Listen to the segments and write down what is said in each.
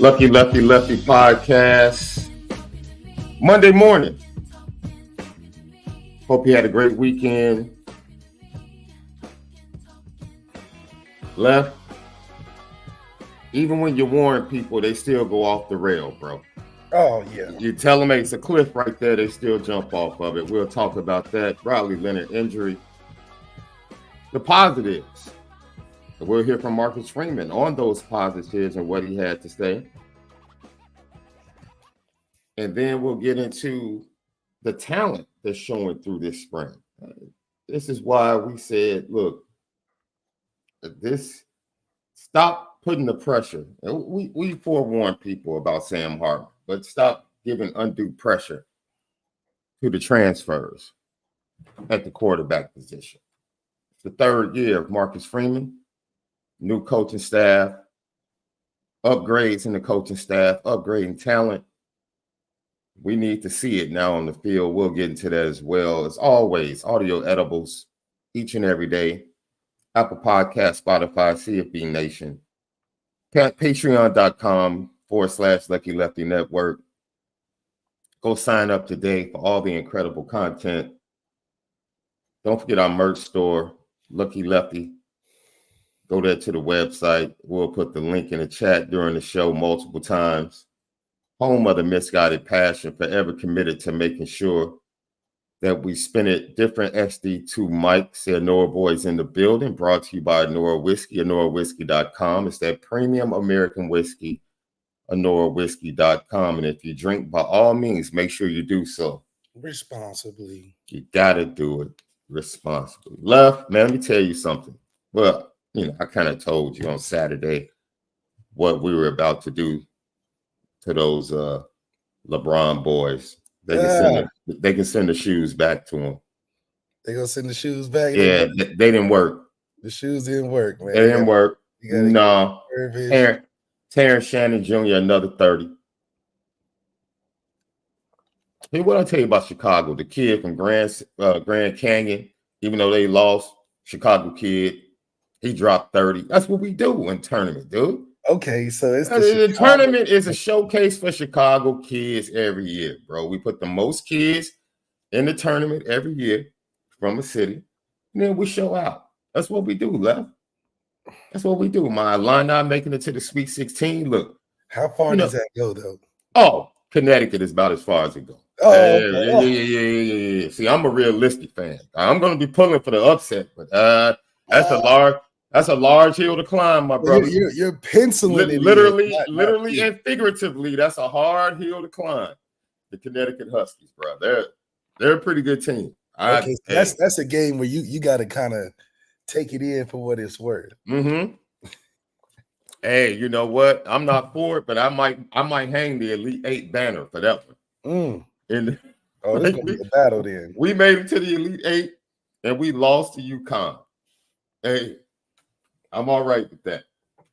Lucky Lefty podcast. Monday morning. Hope you had a great weekend. Left. Even when you warn people, they still go off the rail, bro. Oh, yeah. You tell them hey, it's a cliff right there, they still jump off of it. We'll talk about that. Leonard injury. The positives. We'll hear from Marcus Freeman on those positives and what he had to say. And then we'll get into the talent that's showing through this spring. This is why we said, look, stop putting the pressure. We forewarned people about Sam Hartman, but stop giving undue pressure to the transfers at the quarterback position. It's the third year of Marcus Freeman. New coaching staff, upgrades in the coaching staff, upgrading talent. We need to see it now on the field. We'll get into that as well. As always, audio edibles each and every day. Apple Podcast, Spotify, CFB Nation. Patreon.com/Lucky Lefty Network. Go sign up today for all the incredible content. Don't forget our merch store, Lucky Lefty. Go there to the website. We'll put the link in the chat during the show multiple times. Home of the misguided passion, forever committed to making sure that we spin it different. SD2 mics, the ONORA boys in the building, brought to you by ONORA Whiskey, ONORAWhiskey.com. It's that premium American whiskey, ONORAWhiskey.com. And if you drink, by all means, make sure you do so responsibly. You got to do it responsibly. Love, man, let me tell you something. Well, I kind of told you on Saturday what we were about to do to those LeBron boys. They can send the shoes back to them. They gonna send the shoes back? Yeah, they didn't work. The shoes didn't work, man. They didn't work. No. Terrence Shannon Jr., another 30. Hey, what I tell you about Chicago? The kid from Grand Canyon, even though they lost, Chicago kid, he dropped 30. That's what we do in tournament, dude. Okay, so it's the tournament is a showcase for Chicago kids every year, bro. We put the most kids in the tournament every year from a city, and then we show out. That's what we do, Left. That's what we do. My Illini making it to the Sweet 16. Look, how far does that go, though? Oh, Connecticut is about as far as it goes. Oh, okay. Yeah. See, I'm a realistic fan. I'm going to be pulling for the upset, but that's a large hill to climb, my brother. You're penciling it literally and figuratively. That's a hard hill to climb. The Connecticut Huskies, bro. They're a pretty good team. Okay, so that's a game where you got to kind of take it in for what it's worth. Mm-hmm. Hey, you know what? I'm not for it, but I might hang the Elite Eight banner for that one. This gonna be a battle then. We made it to the Elite Eight and we lost to UConn. Hey, I'm all right with that.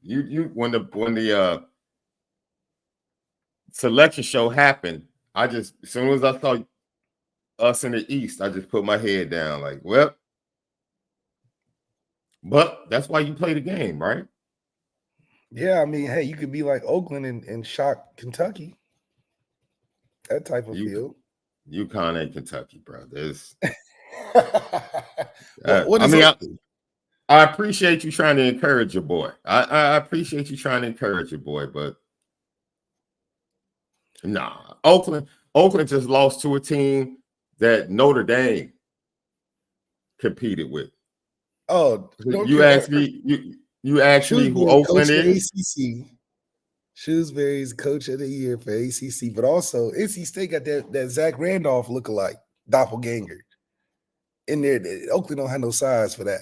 When the selection show happened, as soon as I saw us in the East, I just put my head down like, well, but that's why you play the game, right? Yeah, I mean, hey, you could be like Oakland and shock Kentucky. That type of field. UConn ain't Kentucky, bro. There's I appreciate you trying to encourage your boy. I appreciate you trying to encourage your boy, but nah. Oakland just lost to a team that Notre Dame competed with. Oh, you asked me who Oakland is? ACC. Shrewsbury's coach of the year for ACC, but also NC State got that Zach Randolph lookalike doppelganger in there. Oakland don't have no size for that.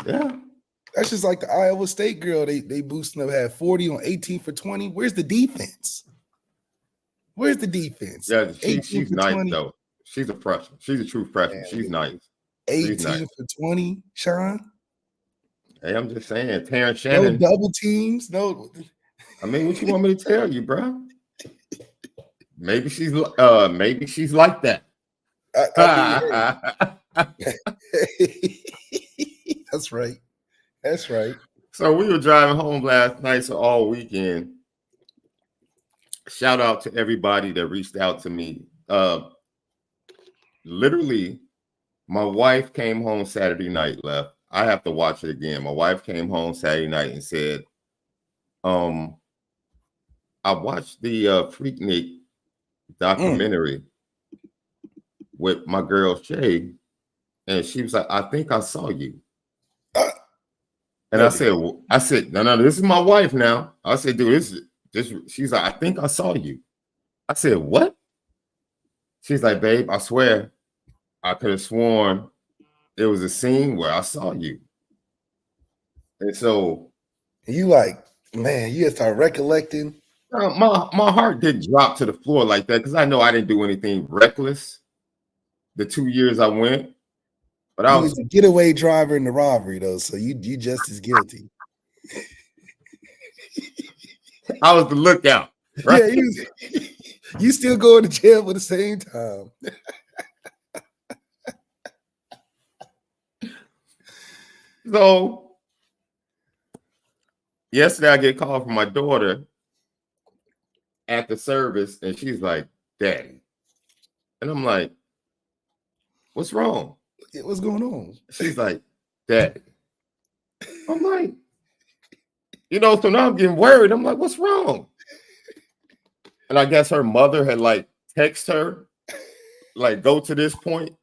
Yeah, that's just like the Iowa State girl. They boosting up, had 40 on 18 for 20. Where's the defense? Yeah, she's nice 20. Though. She's a freshman. She's a true freshman. Man, she's nice. 18 for 20, Sean. Hey, I'm just saying, Terrence Shannon. No double teams. No. I mean, what you want me to tell you, bro? Maybe she's like that. That's right. So we were driving home last night, so all weekend. Shout out to everybody that reached out to me. Literally, my wife came home Saturday night, left. I have to watch it again. My wife came home Saturday night and said, I watched the Freaknik documentary with my girl Shay, and she was like, I think I saw you. And I said, no, this is my wife now. I said, dude, this. She's like, I think I saw you. I said, what? She's like, babe, I swear, I could have sworn it was a scene where I saw you. And so you like, man, you start recollecting. My heart didn't drop to the floor like that because I know I didn't do anything reckless the 2 years I went. But I was a getaway driver in the robbery, though, so you just as guilty. I was the lookout. Right? Yeah, you still going to jail at the same time. So yesterday I get a call from my daughter at the service, and she's like, Daddy. And I'm like, what's wrong? What's going on? She's like, Daddy. I'm like, so now I'm getting worried. I'm like, what's wrong? And I guess her mother had like text her, like, go to this point.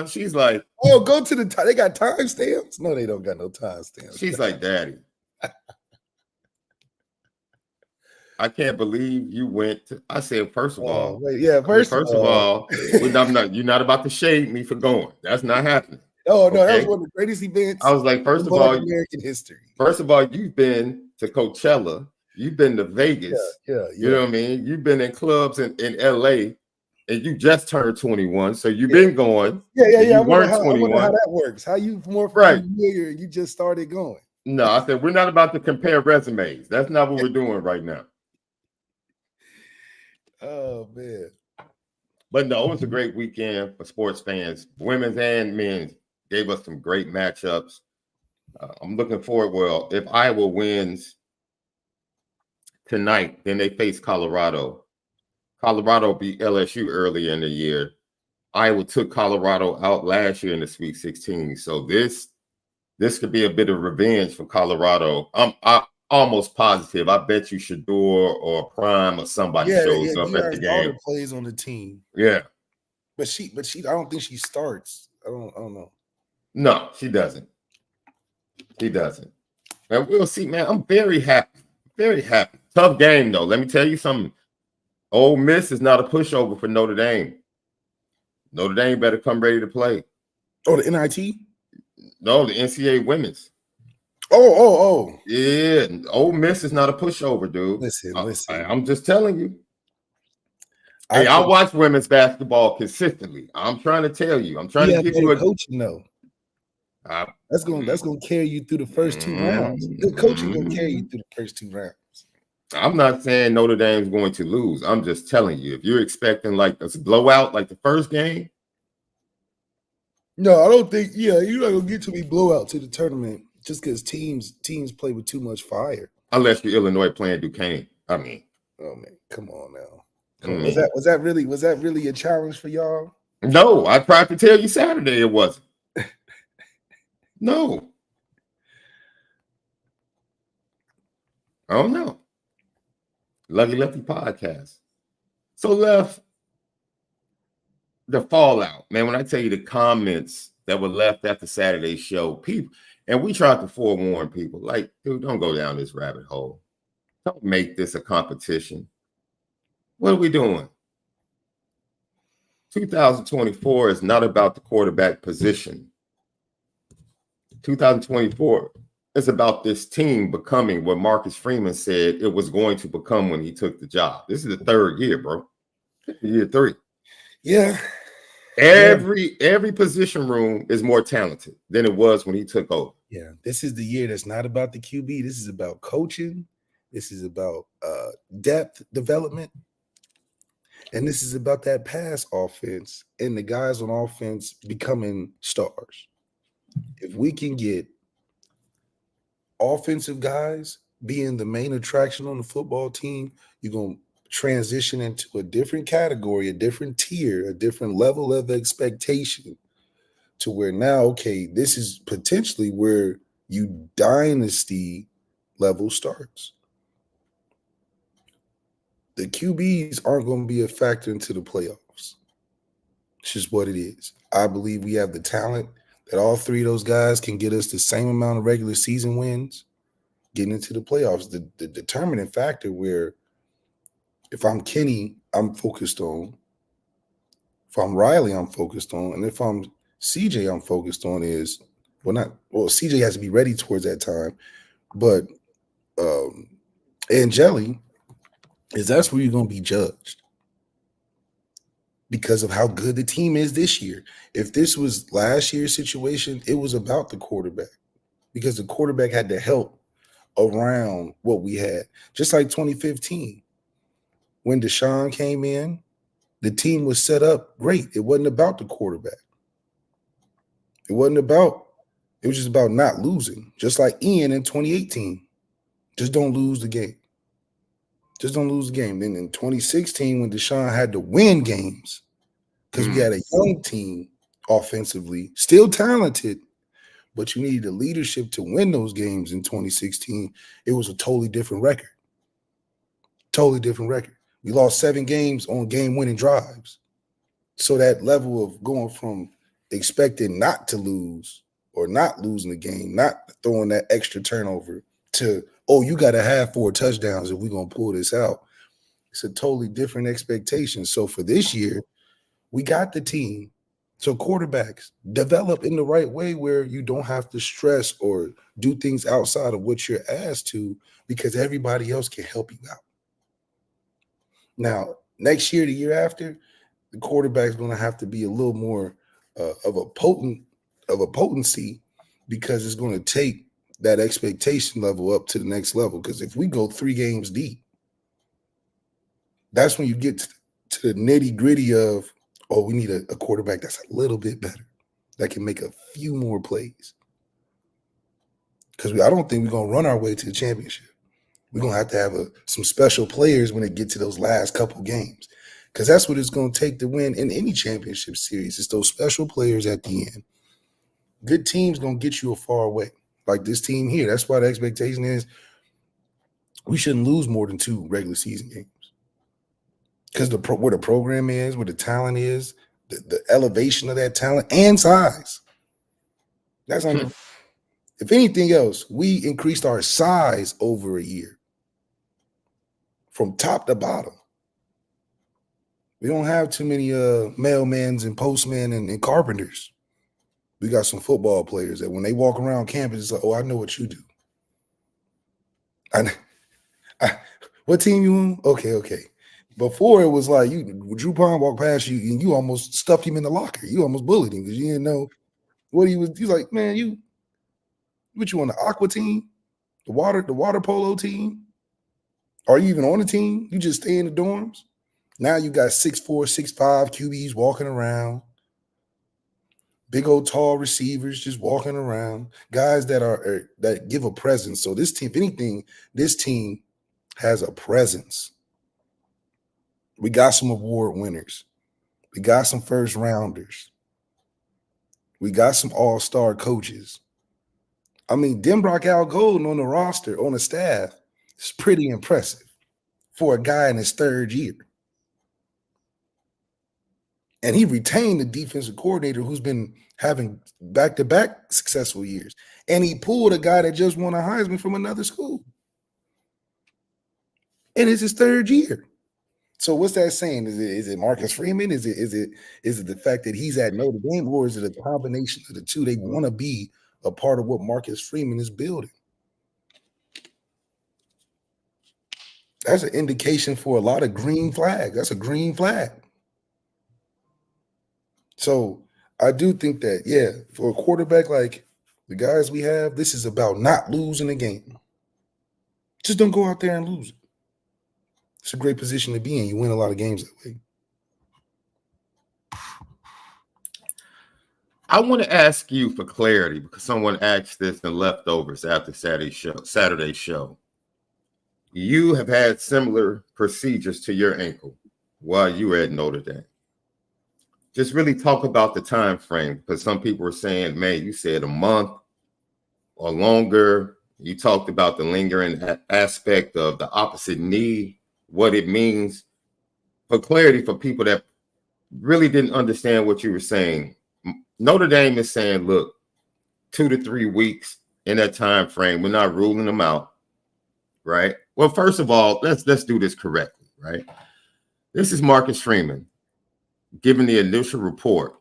She's like, oh, go to they got timestamps? No, they don't got no timestamps. She's like, Daddy, I can't believe you went to. I said, first of all, first of all, you're not about to shade me for going. That's not happening. Oh, no, that was one of the greatest events. I was like, first of all, American history. First of all, you've been to Coachella, you've been to Vegas. Yeah. You know what I mean? You've been in clubs in LA, and you just turned 21. So you've been going. Yeah. You weren't 21. I wonder how that works. How you more familiar, you just started going. No, I said, we're not about to compare resumes. That's not what we're doing right now. Oh, man. But no, it was a great weekend for sports fans. Women's and men's gave us some great matchups. I'm looking forward. Well, if Iowa wins tonight, then they face Colorado. Colorado beat LSU earlier in the year. Iowa took Colorado out last year in the Sweet 16. So this could be a bit of revenge for Colorado. I'm almost positive. I bet you Shador or Prime or somebody shows up at the game. Plays on the team. Yeah, but she. I don't think she starts. I don't know. No, she doesn't. She doesn't. And we'll see, man. I'm very happy. Very happy. Tough game, though. Let me tell you something. Ole Miss is not a pushover for Notre Dame. Notre Dame better come ready to play. Oh, the NIT? No, the NCAA women's. Oh. Yeah. Ole Miss is not a pushover, dude. Listen. I'm just telling you. I watch women's basketball consistently. I'm trying to tell you. I'm trying to give you a coaching, though. That's gonna carry you through the first two rounds. Good coaching gonna carry you through the first two rounds. I'm not saying Notre Dame's going to lose. I'm just telling you, if you're expecting like a blowout like the first game. No, I don't think. Yeah, you're not gonna get to be blowout to the tournament just because teams play with too much fire. Unless you're Illinois playing Duquesne. I mean, oh man, come on now. Was that really a challenge for y'all? No, I tried to tell you Saturday it wasn't. No. I don't know. Lefty podcast. So left the fallout, man. When I tell you the comments that were left after Saturday's show, people, and we tried to forewarn people, like, dude, don't go down this rabbit hole. Don't make this a competition. What are we doing? 2024 is not about the quarterback position. 2024 is about this team becoming what Marcus Freeman said it was going to become when he took the job. This is the third year, bro. Year 3. Yeah. Every position room is more talented than it was when he took over. Yeah. This is the year that's not about the QB. This is about coaching. This is about depth development. And this is about that pass offense and the guys on offense becoming stars. If we can get offensive guys being the main attraction on the football team, you're going to transition into a different category, a different tier, a different level of expectation to where now, okay, this is potentially where you dynasty level starts. The QBs aren't going to be a factor into the playoffs. It's just what it is. I believe we have the talent that all three of those guys can get us the same amount of regular season wins getting into the playoffs. The determining factor where if I'm Kenny, I'm focused on. If I'm Riley, I'm focused on. And if I'm CJ, I'm focused on is, CJ has to be ready towards that time. But Angeli is that's where you're going to be judged because of how good the team is this year. If this was last year's situation, it was about the quarterback because the quarterback had to help around what we had. Just like 2015, when SHAUN came in, the team was set up great. It wasn't about the quarterback. It was just about not losing. Just like Ian in 2018. Just don't lose the game. Just don't lose the game. Then in 2016, when SHAUN had to win games, because we had a young team offensively, still talented, but you needed the leadership to win those games in 2016, it was a totally different record. Totally different record. We lost 7 games on game-winning drives. So that level of going from expecting not to lose or not losing the game, not throwing that extra turnover to, oh, you got to have 4 touchdowns if we're going to pull this out. It's a totally different expectation. So for this year, we got the team. So quarterbacks develop in the right way where you don't have to stress or do things outside of what you're asked to because everybody else can help you out. Now, next year, the year after, the quarterback's going to have to be a little more of a potency because it's going to take that expectation level up to the next level. Because if we go 3 games deep, that's when you get to the nitty gritty of, oh, we need a quarterback that's a little bit better, that can make a few more plays. Because I don't think we're going to run our way to the championship. We're going to have some special players when it gets to those last couple games. Because that's what it's going to take to win in any championship series. It's those special players at the end. Good teams going to get you a far way. Like this team here. That's why the expectation is we shouldn't lose more than 2 regular season games. Because where the program is, where the talent is, the elevation of that talent and size. That's not if anything else, we increased our size over a year from top to bottom. We don't have too many mailmans and postmen and carpenters. We got some football players that when they walk around campus, it's like, oh, I know what you do. What team you on? Okay. Before it was like Drew Pond walked past you and you almost stuffed him in the locker. You almost bullied him because you didn't know what he was. He's like, man, what you on the aqua team, the water polo team? Are you even on the team? You just stay in the dorms. Now you got 6'4", 6'5" QBs walking around, big old tall receivers just walking around, guys that give a presence. So this team, if anything, this team has a presence. We got some award winners. We got some first rounders. We got some all-star coaches. I mean, Denbrock Al Golden on the roster, on the staff, is pretty impressive for a guy in his 3rd year. And he retained the defensive coordinator who's been having back-to-back successful years. And he pulled a guy that just won a Heisman from another school. And it's his 3rd year. So what's that saying? Is it Marcus Freeman? Is it the fact that he's at Notre Dame, or is it a combination of the two? They want to be a part of what Marcus Freeman is building. That's an indication for a lot of green flags. That's a green flag. So I do think that, yeah, for a quarterback like the guys we have, this is about not losing a game. Just don't go out there and lose it. It's a great position to be in. You win a lot of games that way. I want to ask you for clarity because someone asked this in leftovers after Saturday's show. You have had similar procedures to your ankle while you were at Notre Dame. Just really talk about the time frame because some people were saying, man, you said a month or longer. You talked about the lingering aspect of the opposite knee, what it means. For clarity for people that really didn't understand what you were saying, Notre Dame is saying, look, 2 to 3 weeks in that time frame. We're not ruling them out, right? Well, first of all, let's do this correctly, right? This is Marcus Freeman giving the initial report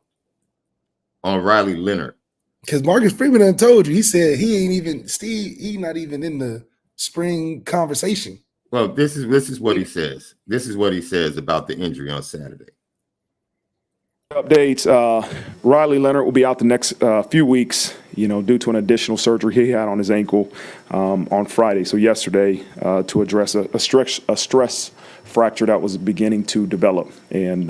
on Riley Leonard. Because Marcus Freeman done told you, he said he ain't even he's not even in the spring conversation. Well, this is what he says. This is what he says about the injury on Saturday. Updates, Riley Leonard will be out the next few weeks, due to an additional surgery he had on his ankle on Friday, so yesterday, to address a stress fracture that was beginning to develop. And,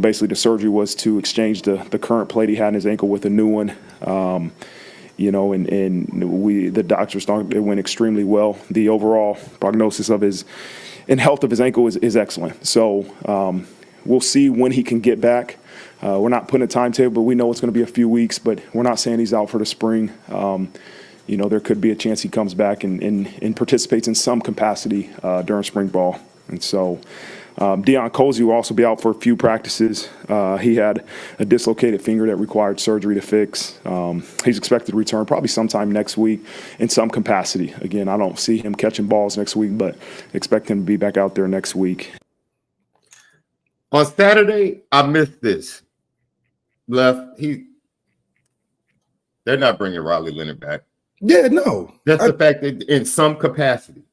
basically the surgery was to exchange the current plate he had in his ankle with a new one. The doctors thought it went extremely well. The overall prognosis of health of his ankle is excellent. So, we'll see when he can get back. We're not putting a timetable, but we know it's going to be a few weeks, but we're not saying he's out for the spring. There could be a chance he comes back and participates in some capacity during spring ball. And so Deion Colsey will also be out for a few practices. He had a dislocated finger that required surgery to fix. He's expected to return probably sometime next week in some capacity. Again, I don't see him catching balls next week, but expect him to be back out there next week. On Saturday, I missed this. They're not bringing Riley Leonard back. Yeah, no. That's the fact that in some capacity,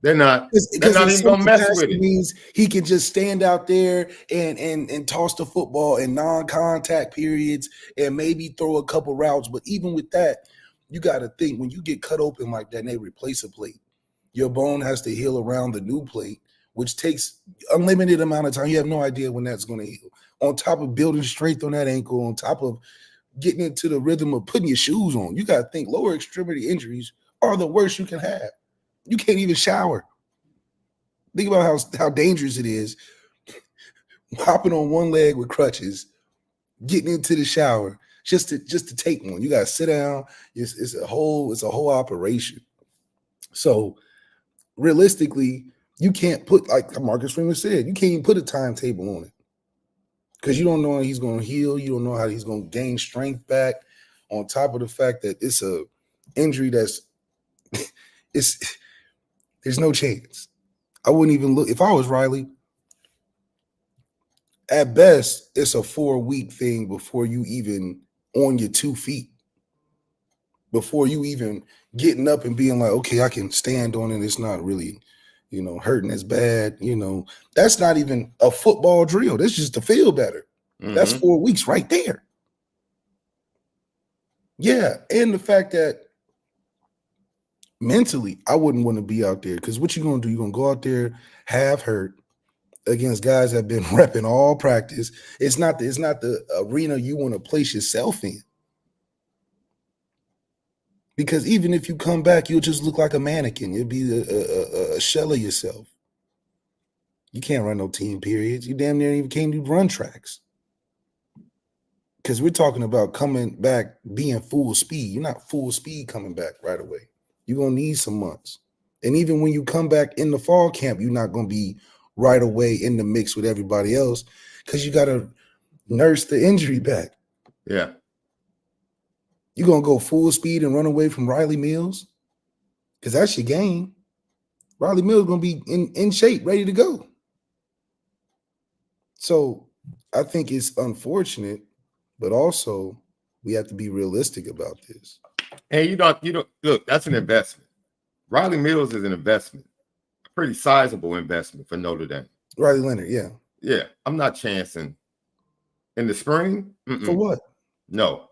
they're not even gonna mess with it. Means he can just stand out there and toss the football in non-contact periods and maybe throw a couple routes. But even with that, you got to think when you get cut open like that and they replace a plate, your bone has to heal around the new plate, which takes unlimited amount of time. You have no idea when that's going to heal. On top of building strength on that ankle, on top of getting into the rhythm of putting your shoes on, you got to think lower extremity injuries are the worst you can have. You can't even shower. Think about how dangerous it is hopping on one leg with crutches, getting into the shower just to take one. You got to sit down. It's a whole operation. So realistically, you can't put, like Marcus Freeman said, you can't even put a timetable on it because you don't know how he's going to heal. You don't know how he's going to gain strength back. On top of the fact that it's a injury that's there's no chance. I wouldn't even look. If I was Riley, at best, it's a 4-week thing before you even on your 2 feet, before you even getting up and being like, okay, I can stand on it. It's not really, hurting as bad. That's not even a football drill. That's just to feel better. Mm-hmm. That's 4 weeks right there. Yeah. And the fact that mentally, I wouldn't want to be out there because what you going to do? You're going to go out there half hurt against guys that have been repping all practice. It's not the arena you want to place yourself in. Because even if you come back, you'll just look like a mannequin. You'll be a shell of yourself. You can't run no team periods. You damn near even can't do run tracks. Because we're talking about coming back being full speed. You're not full speed coming back right away. You're going to need some months. And even when you come back in the fall camp, you're not going to be right away in the mix with everybody else because you got to nurse the injury back. Yeah. You're going to go full speed and run away from Riley Mills because that's your game. Riley Mills is going to be in shape, ready to go. So I think it's unfortunate, but also we have to be realistic about this. And you don't look, that's an investment. Riley Mills is an investment, a pretty sizable investment for Notre Dame. Riley Leonard, yeah. Yeah, I'm not chancing in the spring. For what? No.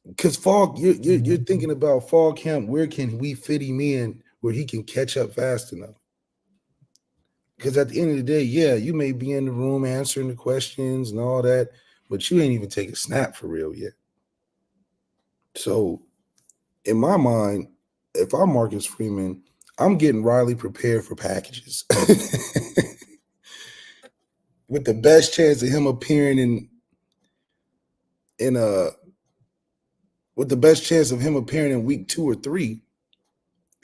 Because fall, you're thinking about fall camp. Where can we fit him in where he can catch up fast enough? Because at the end of the day, yeah, you may be in the room answering the questions and all that, but you ain't even take a snap for real yet. So in my mind, if I'm Marcus Freeman, I'm getting Riley prepared for packages with the best chance of him appearing with the best chance of him appearing in week 2 or 3.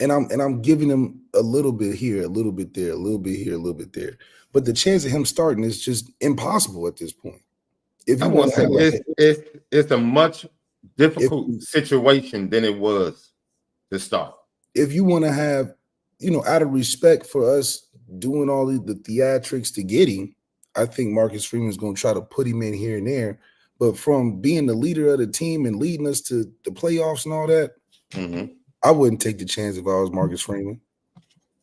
And I'm giving him a little bit here, a little bit there, a little bit here, a little bit there. But the chance of him starting is just impossible at this point. If you want to have it's a much difficult situation than it was to start. If you want to have, out of respect for us doing all the theatrics to get him, I think Marcus Freeman's going to try to put him in here and there. But from being the leader of the team and leading us to the playoffs and all that, I wouldn't take the chance if I was Marcus Freeman,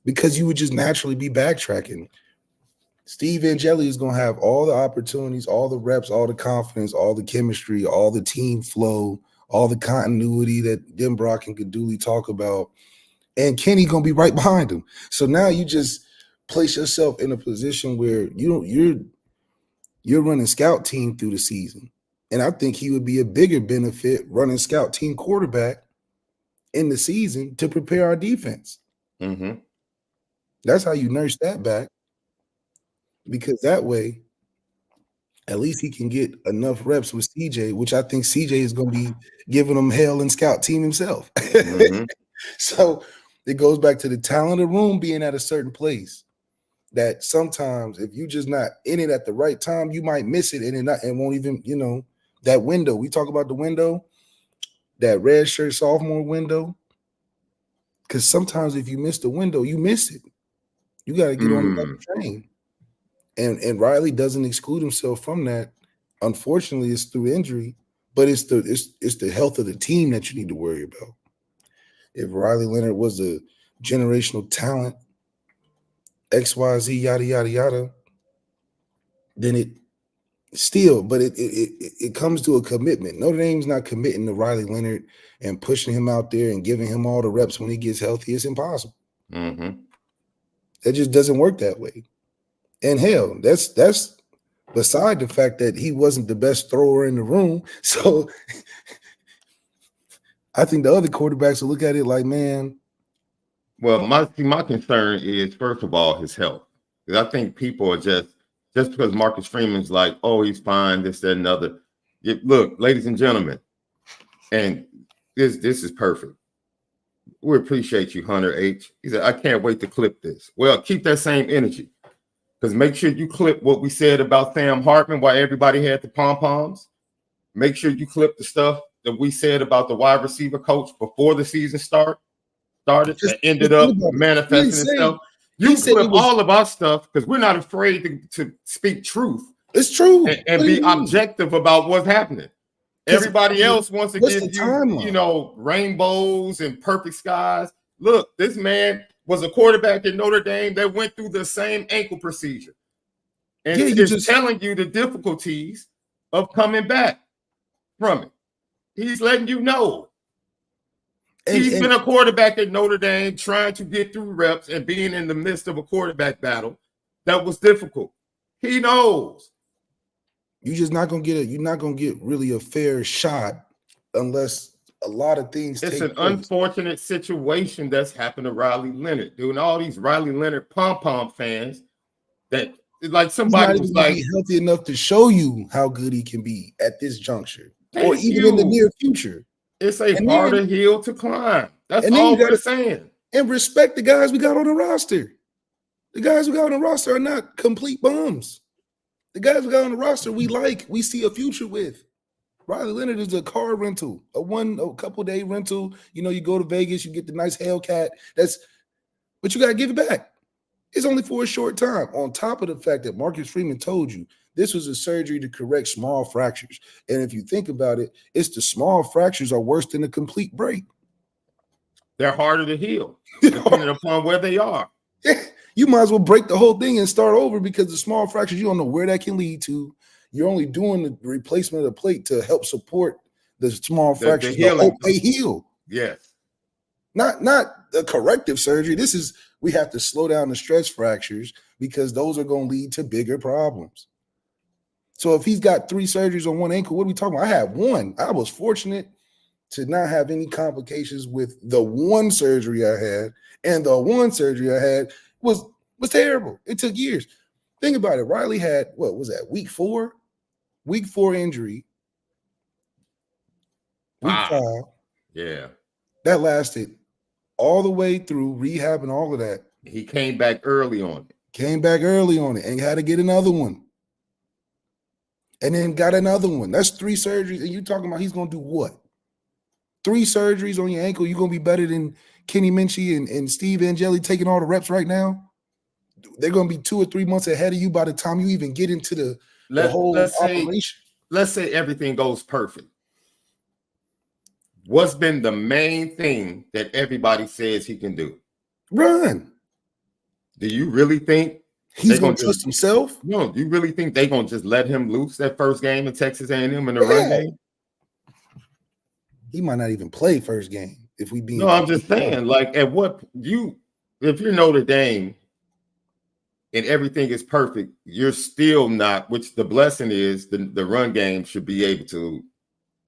because you would just naturally be backtracking. Steve Angeli is going to have all the opportunities, all the reps, all the confidence, all the chemistry, all the team flow, all the continuity that Denbrock and Gaduli talk about. And Kenny going to be right behind him. So now you just place yourself in a position where you're running scout team through the season. And I think he would be a bigger benefit running scout team quarterback in the season to prepare our defense. That's how you nurse that back, because that way, at least he can get enough reps with CJ, which I think CJ is going to be giving him hell in scout team himself. So it goes back to the talent of the room being at a certain place, that sometimes if you just not in it at the right time, you might miss it and won't even, that window. We talk about the window, that red shirt sophomore window, because sometimes if you miss the window, you miss it. You got to get on the train. And Riley doesn't exclude himself from that. Unfortunately, it's through injury, but it's the health of the team that you need to worry about. If Riley Leonard was a generational talent, XYZ, yada, yada, yada, then it comes to a commitment. Notre Dame's not committing to Riley Leonard and pushing him out there and giving him all the reps when he gets healthy. It's impossible. It just doesn't work that way. And hell, that's beside the fact that he wasn't the best thrower in the room. So I think the other quarterbacks will look at it like, man. Well, my concern is, first of all, his health. Because I think people are just because Marcus Freeman's like, oh, he's fine, this, that, and other. Look, ladies and gentlemen, and this is perfect. We appreciate you, Hunter H. He said, I can't wait to clip this. Well, keep that same energy. Because make sure you clip what we said about Sam Hartman while everybody had the pom-poms. Make sure you clip the stuff that we said about the wide receiver coach before the season started that ended up manifesting itself. You clip all of our stuff because we're not afraid to speak truth. It's true. And be objective about what's happening. Everybody else wants to give you, rainbows and perfect skies. Look, this man was a quarterback at Notre Dame that went through the same ankle procedure. And he's telling you the difficulties of coming back from it. He's letting you know. He's been a quarterback at Notre Dame trying to get through reps and being in the midst of a quarterback battle that was difficult. He knows. You're not gonna get really a fair shot unless a lot of things. It's an unfortunate situation that's happened to Riley Leonard, dude. And all these Riley Leonard pom-pom fans that like somebody was like healthy enough to show you how good he can be at this juncture, or even in the near future. It's a harder hill to climb. That's all we're saying. And respect the guys we got on the roster. The guys we got on the roster are not complete bums. The guys we got on the roster we see a future with. Riley Leonard is a car rental, a couple day rental. You go to Vegas, you get the nice Hellcat. But you got to give it back. It's only for a short time. On top of the fact that Marcus Freeman told you this was a surgery to correct small fractures. And if you think about it, it's the small fractures are worse than a complete break. They're harder to heal, depending upon where they are. You might as well break the whole thing and start over, because the small fractures, you don't know where that can lead to. You're only doing the replacement of the plate to help support the small fractures. They heal. Yes. Not a corrective surgery. We have to slow down the stress fractures because those are going to lead to bigger problems. So if he's got 3 surgeries on one ankle, what are we talking about? I had one. I was fortunate to not have any complications with the one surgery I had, and the one surgery I had was terrible. It took years. Think about it. Riley had, what was that, week 4? Week 4 injury. Week 5. Yeah. That lasted all the way through rehab and all of that. He came back early on it. Came back early on it and had to get another one. And then got another one. That's 3 surgeries. And you talking about he's going to do what? 3 surgeries on your ankle. You're going to be better than Kenny Minchie and Steve Angeli taking all the reps right now? They're going to be 2 or 3 months ahead of you by the time you even get into the whole operation. Let's say everything goes perfect. What's been the main thing that everybody says he can do? Run. Do you really think he's going to trust himself? No, do you really think they're going to just let him loose that first game in Texas A&M in the run game? He might not even play first game if we beat. No, I'm just saying, like, if you're Notre Dame and everything is perfect, you're still not, which the blessing is the run game should be able to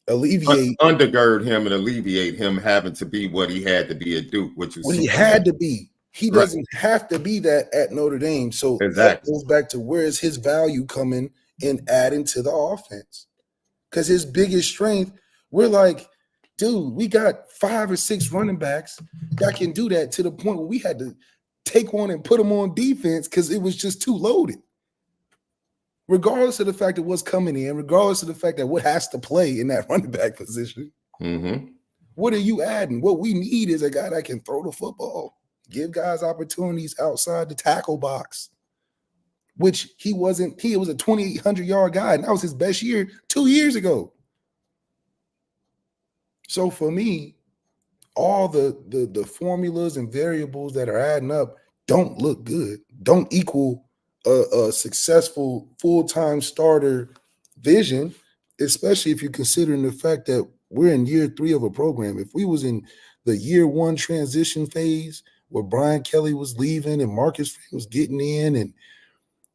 alleviate, undergird him and alleviate him having to be what he had to be at Duke, which was what he had to be. He doesn't have to be that at Notre Dame. So that goes back to where is his value coming in adding to the offense? Because his biggest strength, we're like, dude, we got 5 or 6 running backs that can do that, to the point where we had to take one and put them on defense because it was just too loaded. Regardless of the fact of what's coming in, regardless of the fact that what has to play in that running back position, what are you adding? What we need is a guy that can throw the football, give guys opportunities outside the tackle box, which he wasn't. He was a 2,800-yard guy, and that was his best year 2 years ago. So for me, all the formulas and variables that are adding up don't look good, don't equal a successful full-time starter vision, especially if you're considering the fact that we're in year 3 of a program. If we was in the year 1 transition phase where Brian Kelly was leaving and Marcus was getting in, and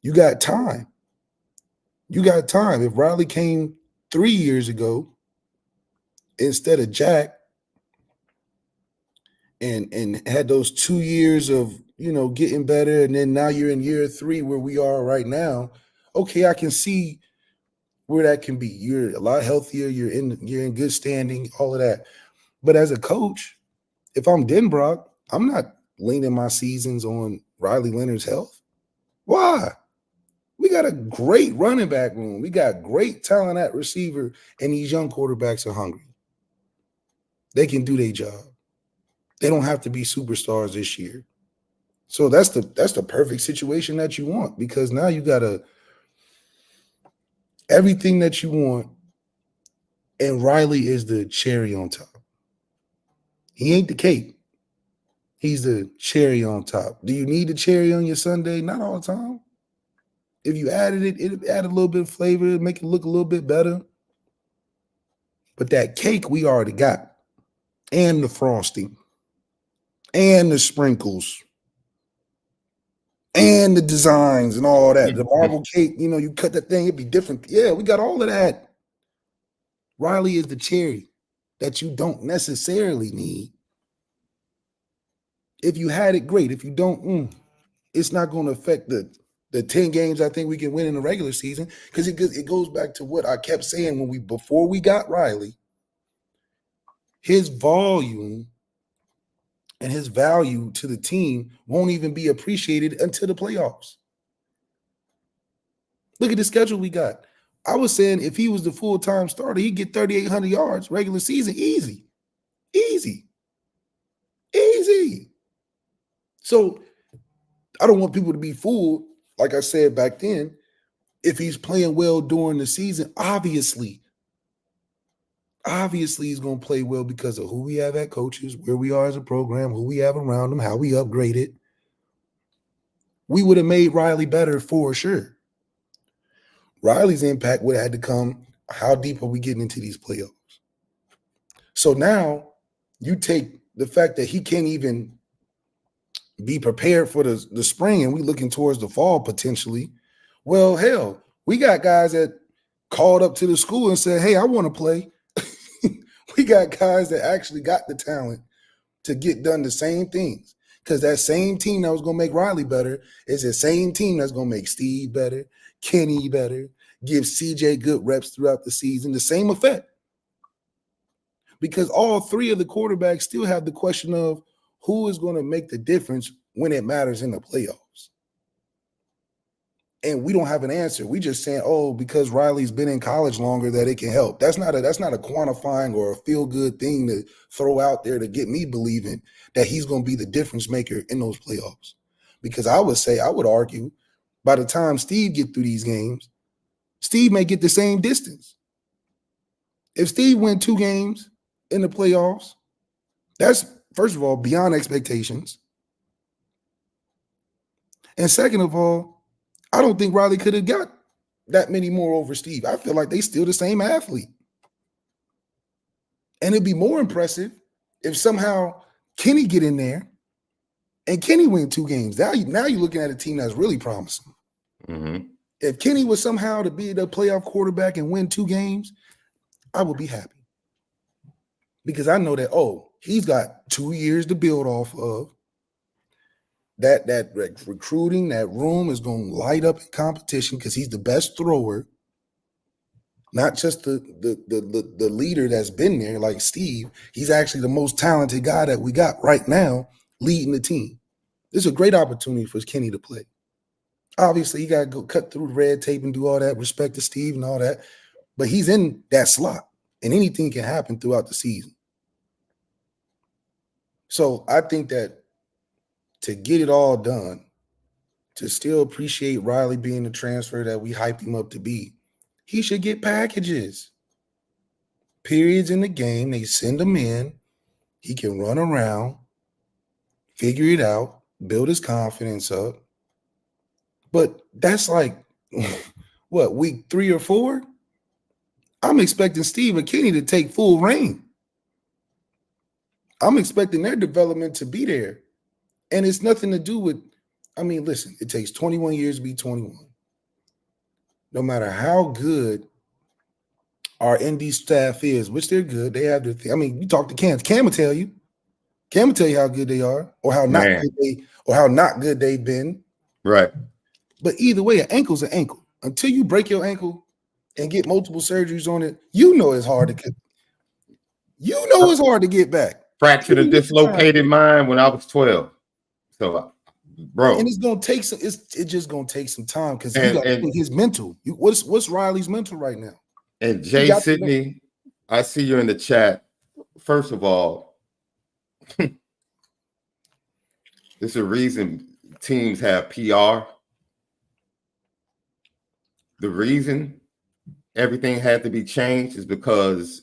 you got time. You got time. If Riley came 3 years ago instead of Jack and had those 2 years of, getting better, and then now you're in year 3 where we are right now, okay, I can see where that can be. You're a lot healthier, you're in good standing, all of that. But as a coach, if I'm Denbrock, I'm not leaning my seasons on Riley Leonard's health. Why? We got a great running back room. We got great talent at receiver, and these young quarterbacks are hungry. They can do their job. They don't have to be superstars this year. So that's the perfect situation that you want, because now you got everything that you want, and Riley is the cherry on top. He ain't the cake. He's the cherry on top. Do you need the cherry on your sundae? Not all the time. If you added it, it'd add a little bit of flavor, make it look a little bit better. But that cake we already got, and the frosting, and the sprinkles, and the designs and all that. The marble cake, you cut that thing, it'd be different. Yeah, we got all of that. Riley is the cherry that you don't necessarily need. If you had it, great. If you don't, it's not going to affect the 10 games I think we can win in the regular season, because it goes back to what I kept saying before we got Riley. His volume and his value to the team won't even be appreciated until the playoffs. Look at the schedule we got. I was saying if he was the full-time starter, he'd get 3,800 yards regular season easy. Easy. So I don't want people to be fooled. Like I said back then, if he's playing well during the season, obviously he's going to play well because of who we have at coaches, where we are as a program, who we have around him, how we upgraded. We would have made Riley better for sure. Riley's impact would have had to come, how deep are we getting into these playoffs? So now you take the fact that he can't even be prepared for the spring, and we're looking towards the fall potentially. Well, hell, We got guys that called up to the school and said, hey, I want to play. We got guys that actually got the talent to get done the same things. Because that same team that was going to make Riley better is the same team that's going to make Steve better, Kenny better, give CJ good reps throughout the season, the same effect. Because all three of the quarterbacks still have the question of who is going to make the difference when it matters in the playoffs. And we don't have an answer. We just saying, oh, because Riley's been in college longer that it can help. That's not a quantifying or a feel-good thing to throw out there to get me believing that he's going to be the difference maker in those playoffs. Because I would argue, by the time Steve get through these games, Steve may get the same distance. If Steve win 2 games in the playoffs, that's, first of all, beyond expectations. And second of all, I don't think Riley could have got that many more over Steve. I feel like they still the same athlete. And it'd be more impressive if somehow Kenny get in there and Kenny win 2 games. Now you're looking at a team that's really promising. Mm-hmm. If Kenny was somehow to be the playoff quarterback and win 2 games, I would be happy. Because I know that, oh, he's got 2 years to build off of. That recruiting, that room is going to light up in competition because he's the best thrower, not just the leader that's been there like Steve. He's actually the most talented guy that we got right now leading the team. This is a great opportunity for Kenny to play. Obviously, you got to go cut through the red tape and do all that, respect to Steve and all that, but he's in that slot, and anything can happen throughout the season. So I think that to get it all done, to still appreciate Riley being the transfer that we hyped him up to be, he should get packages. Periods in the game, they send him in. He can run around, figure it out, build his confidence up. But that's like, what, week 3 or 4? I'm expecting Steve and Kenny to take full reign. I'm expecting their development to be there. And it's nothing to do with, I mean, listen, it takes 21 years to be 21. No matter how good our ND staff is, which they're good, they have their thing. I mean, you talk to Cam. Cam will tell you. Cam will tell you how good they are or how not good they've been. Right. But either way, an ankle's an ankle. Until you break your ankle and get multiple surgeries on it, you know it's hard to get. You know it's hard to get back. Fractured and dislocated mine when I was 12. So, bro, and it's gonna take some. It's just gonna take some time because his mental. What's Riley's mental right now? And Jay Sidney, I see you in the chat. First of all, there's a reason teams have PR. The reason everything had to be changed is because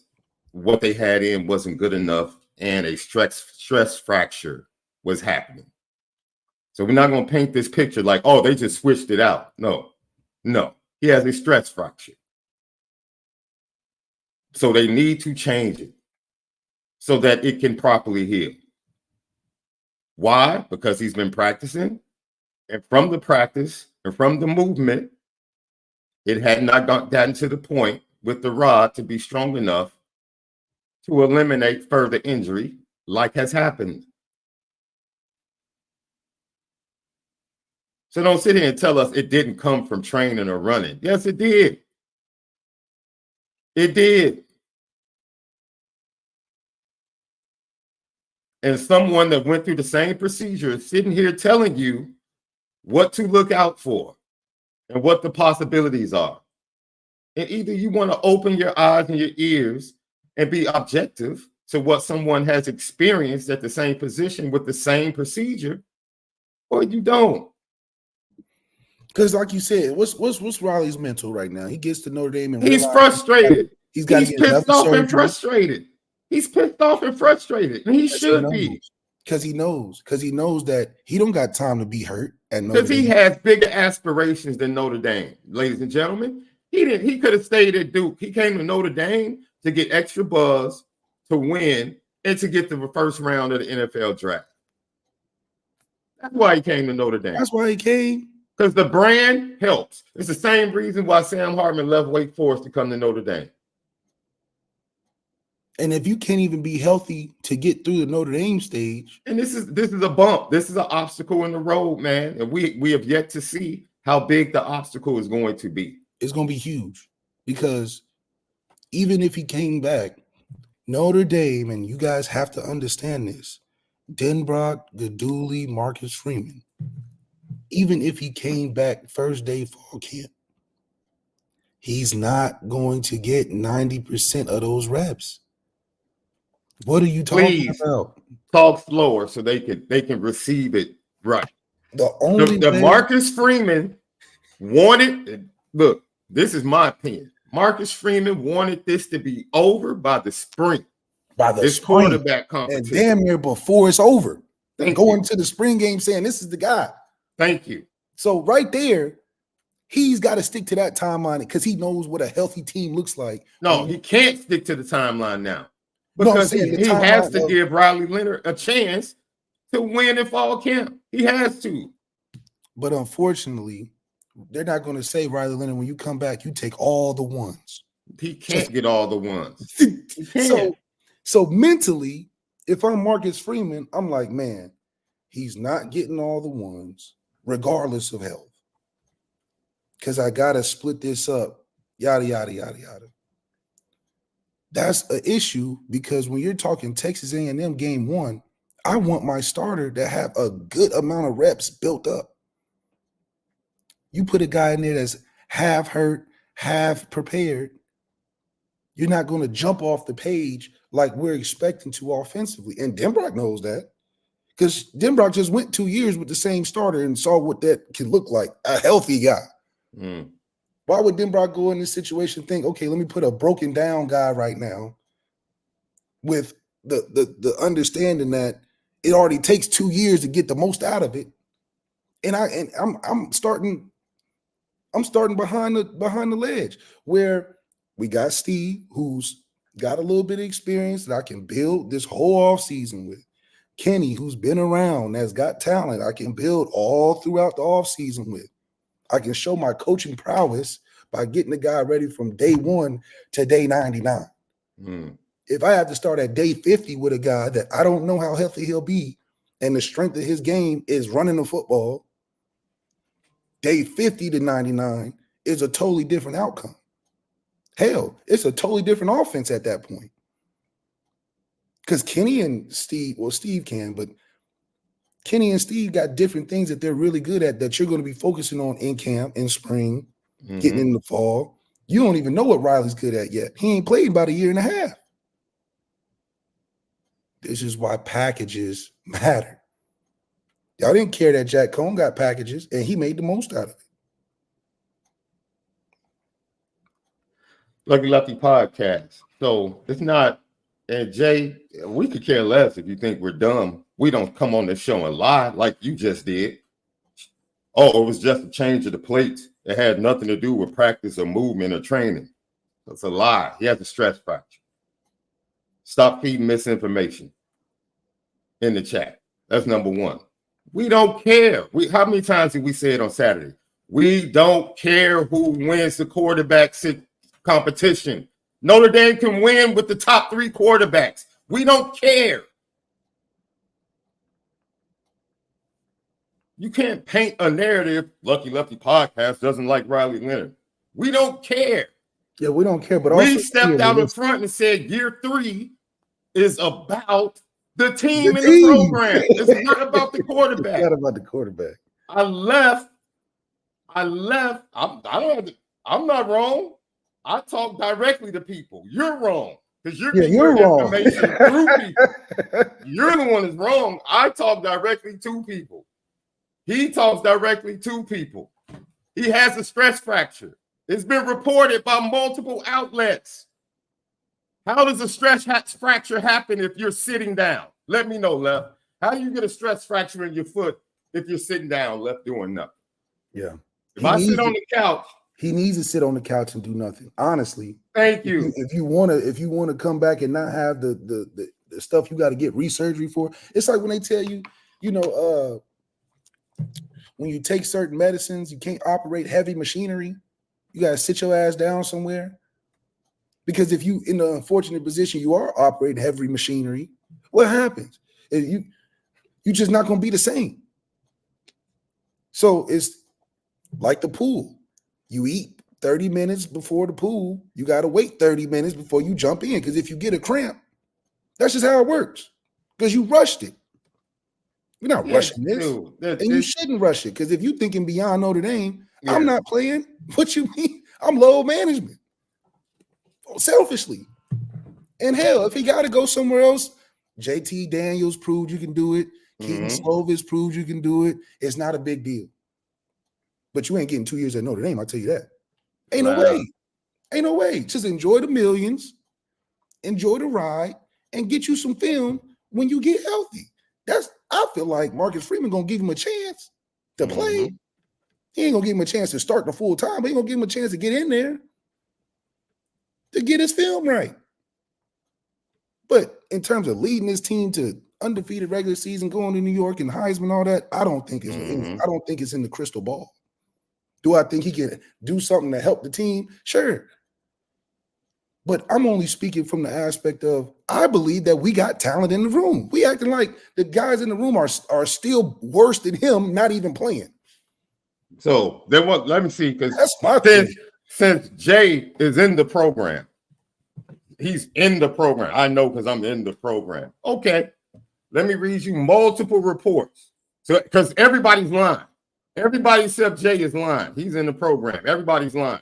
what they had in wasn't good enough, and a stress fracture was happening. So we're not going to paint this picture like, oh, they just switched it out. No. He has a stress fracture. So they need to change it so that it can properly heal. Why? Because he's been practicing. And from the practice and from the movement, it had not gotten to the point with the rod to be strong enough to eliminate further injury like has happened. So don't sit here and tell us it didn't come from training or running. Yes, it did. It did. And someone that went through the same procedure is sitting here telling you what to look out for and what the possibilities are. And either you want to open your eyes and your ears and be objective to what someone has experienced at the same position with the same procedure, or you don't. Because, like you said, what's Riley's mental right now? He gets to Notre Dame and he's frustrated. He's pissed off and frustrated. He's pissed off and frustrated, and he should be. Because he knows that he don't got time to be hurt at Notre Dame. Because he has bigger aspirations than Notre Dame, ladies and gentlemen. He could have stayed at Duke. He came to Notre Dame to get extra buzz, to win, and to get to the first round of the NFL draft. That's why he came to Notre Dame. That's why he came. Because the brand helps. It's the same reason why Sam Hartman left Wake Forest to come to Notre Dame. And if you can't even be healthy to get through the Notre Dame stage, and this is a bump. This is an obstacle in the road, man. And we have yet to see how big the obstacle is going to be. it's going to be huge, because even if he came back, Notre Dame, and you guys have to understand this, Denbrock, Gaduli, Marcus Freeman, even if he came back first day fall camp, he's not going to get 90% of those reps. What are you talking about? Talk slower so they can receive it right. The Marcus Freeman wanted, look, this is my opinion. Marcus Freeman wanted this to be over by the spring. By the this spring, quarterback competition. And damn near before it's over. Going you. to the spring game saying this is the guy. Thank you. So right there, he's got to stick to that timeline because he knows what a healthy team looks like. No, he can't stick to the timeline now. Because he has to give Riley Leonard a chance to win in fall camp. He has to. But unfortunately, they're not going to say, Riley Leonard, when you come back, you take all the ones. He can't get all the ones. He can't. So mentally, if I'm Marcus Freeman, I'm like, man, he's not getting all the ones, regardless of health. Because I got to split this up, yada, yada, yada, yada. That's an issue, because when you're talking Texas A&M game 1, I want my starter to have a good amount of reps built up. You put a guy in there that's half hurt, half prepared, you're not going to jump off the page like we're expecting to offensively. And Denbrock knows that, because Denbrock just went 2 years with the same starter and saw what that can look like, a healthy guy. Mm. Why would Denbrock go in this situation and think, okay, let me put a broken down guy right now with the understanding that it already takes 2 years to get the most out of it. And I'm starting behind the ledge, where we got Steve, who's got a little bit of experience that I can build this whole offseason with. Kenny, who's been around, that's got talent I can build all throughout the offseason with. I can show my coaching prowess by getting the guy ready from day 1 to day 99. Mm. If I have to start at day 50 with a guy that I don't know how healthy he'll be, and the strength of his game is running the football, day 50 to 99 is a totally different outcome. Hell, it's a totally different offense at that point. Because Kenny and Steve, well, Steve can, but Kenny and Steve got different things that they're really good at that you're going to be focusing on in camp, in spring, getting in the fall. You don't even know what Riley's good at yet. He ain't played about a year and a half. This is why packages matter. Y'all didn't care that Jack Cohn got packages, and he made the most out of it. Lucky Lefty podcast. So it's not, and Jay, we could care less if you think we're dumb. We don't come on this show and lie like you just did. Oh, it was just a change of the plates. It had nothing to do with practice or movement or training. That's a lie. He has a stress fracture. Stop feeding misinformation in the chat. That's number one. We don't care. How many times did we say it on Saturday? We don't care who wins the quarterback competition. Notre Dame can win with the top 3 quarterbacks. We don't care. You can't paint a narrative. Lucky Lefty podcast doesn't like Riley Leonard. We don't care. Yeah, we don't care. But we also stepped out in front and said year 3 is about the team and the program. It's not about the quarterback. It's not about the quarterback. I left. I'm not wrong. I talk directly to people. You're wrong. Because you're getting your information through people. You're the one that's wrong. I talk directly to people. He talks directly to people. He has a stress fracture. It's been reported by multiple outlets. How does a stress fracture happen if you're sitting down? Let me know, Left. How do you get a stress fracture in your foot if you're sitting down, Left, doing nothing? Yeah. If I sit on the couch. He needs to sit on the couch and do nothing. Honestly. Thank you. If you want to come back and not have the stuff you got to get resurgery for, it's like when they tell you, when you take certain medicines, you can't operate heavy machinery. You got to sit your ass down somewhere. Because if you in the unfortunate position you are operating heavy machinery, what happens? You just not going to be the same. So it's like the pool. You eat 30 minutes before the pool. You got to wait 30 minutes before you jump in. Because if you get a cramp, that's just how it works. Because you rushed it. You're not rushing this. Dude, and you shouldn't rush it. Because if you're thinking beyond Notre Dame, yeah. I'm not playing. What you mean? I'm low management. Selfishly. And hell, if he got to go somewhere else, JT Daniels proved you can do it. Keaton Slovis proved you can do it. It's not a big deal. But you ain't getting 2 years at Notre Dame, I'll tell you that. Ain't no way. Ain't no way. Just enjoy the millions, enjoy the ride, and get you some film when you get healthy. I feel like Marcus Freeman gonna give him a chance to play. He ain't gonna give him a chance to start the full time, but he gonna give him a chance to get in there to get his film right. But in terms of leading this team to undefeated regular season, going to New York and Heisman, all that, I don't think it's in the crystal ball. Do I think he can do something to help the team? Sure. But I'm only speaking from the aspect of I believe that we got talent in the room. We acting like the guys in the room are still worse than him, not even playing. So then what? Let me see, because that's my thing. Since Jay is in the program, he's in the program. I know because I'm in the program. Okay, let me read you multiple reports. So because everybody's lying. Everybody except Jay is lying. He's in the program. Everybody's lying.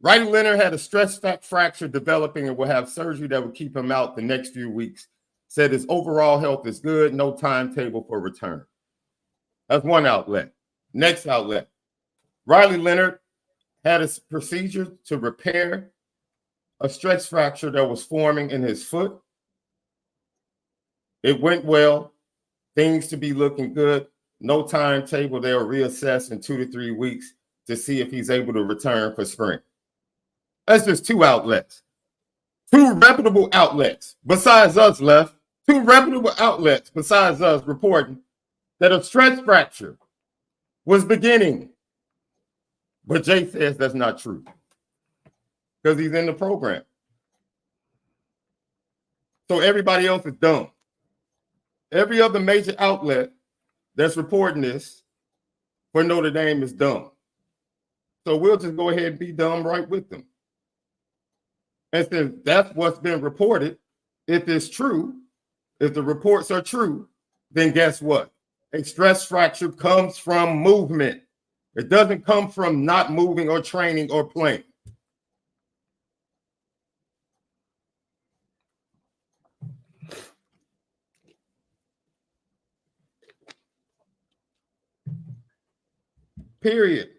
Riley Leonard had a stress fracture developing and will have surgery that will keep him out the next few weeks. Said his overall health is good. No timetable for return. That's one outlet. Next outlet. Riley Leonard had a procedure to repair a stress fracture that was forming in his foot. It went well. Things to be looking good. No timetable. They'll reassess in 2 to 3 weeks to see if he's able to return for spring. That's just two outlets. Two reputable outlets besides us left. Two reputable outlets besides us reporting that a stress fracture was beginning. But Jay says that's not true because he's in the program. So everybody else is dumb. Every other major outlet that's reporting this for Notre Dame is dumb. So we'll just go ahead and be dumb right with them. And since that's what's been reported, if it's true, if the reports are true, then guess what? A stress fracture comes from movement. It doesn't come from not moving or training or playing. Period.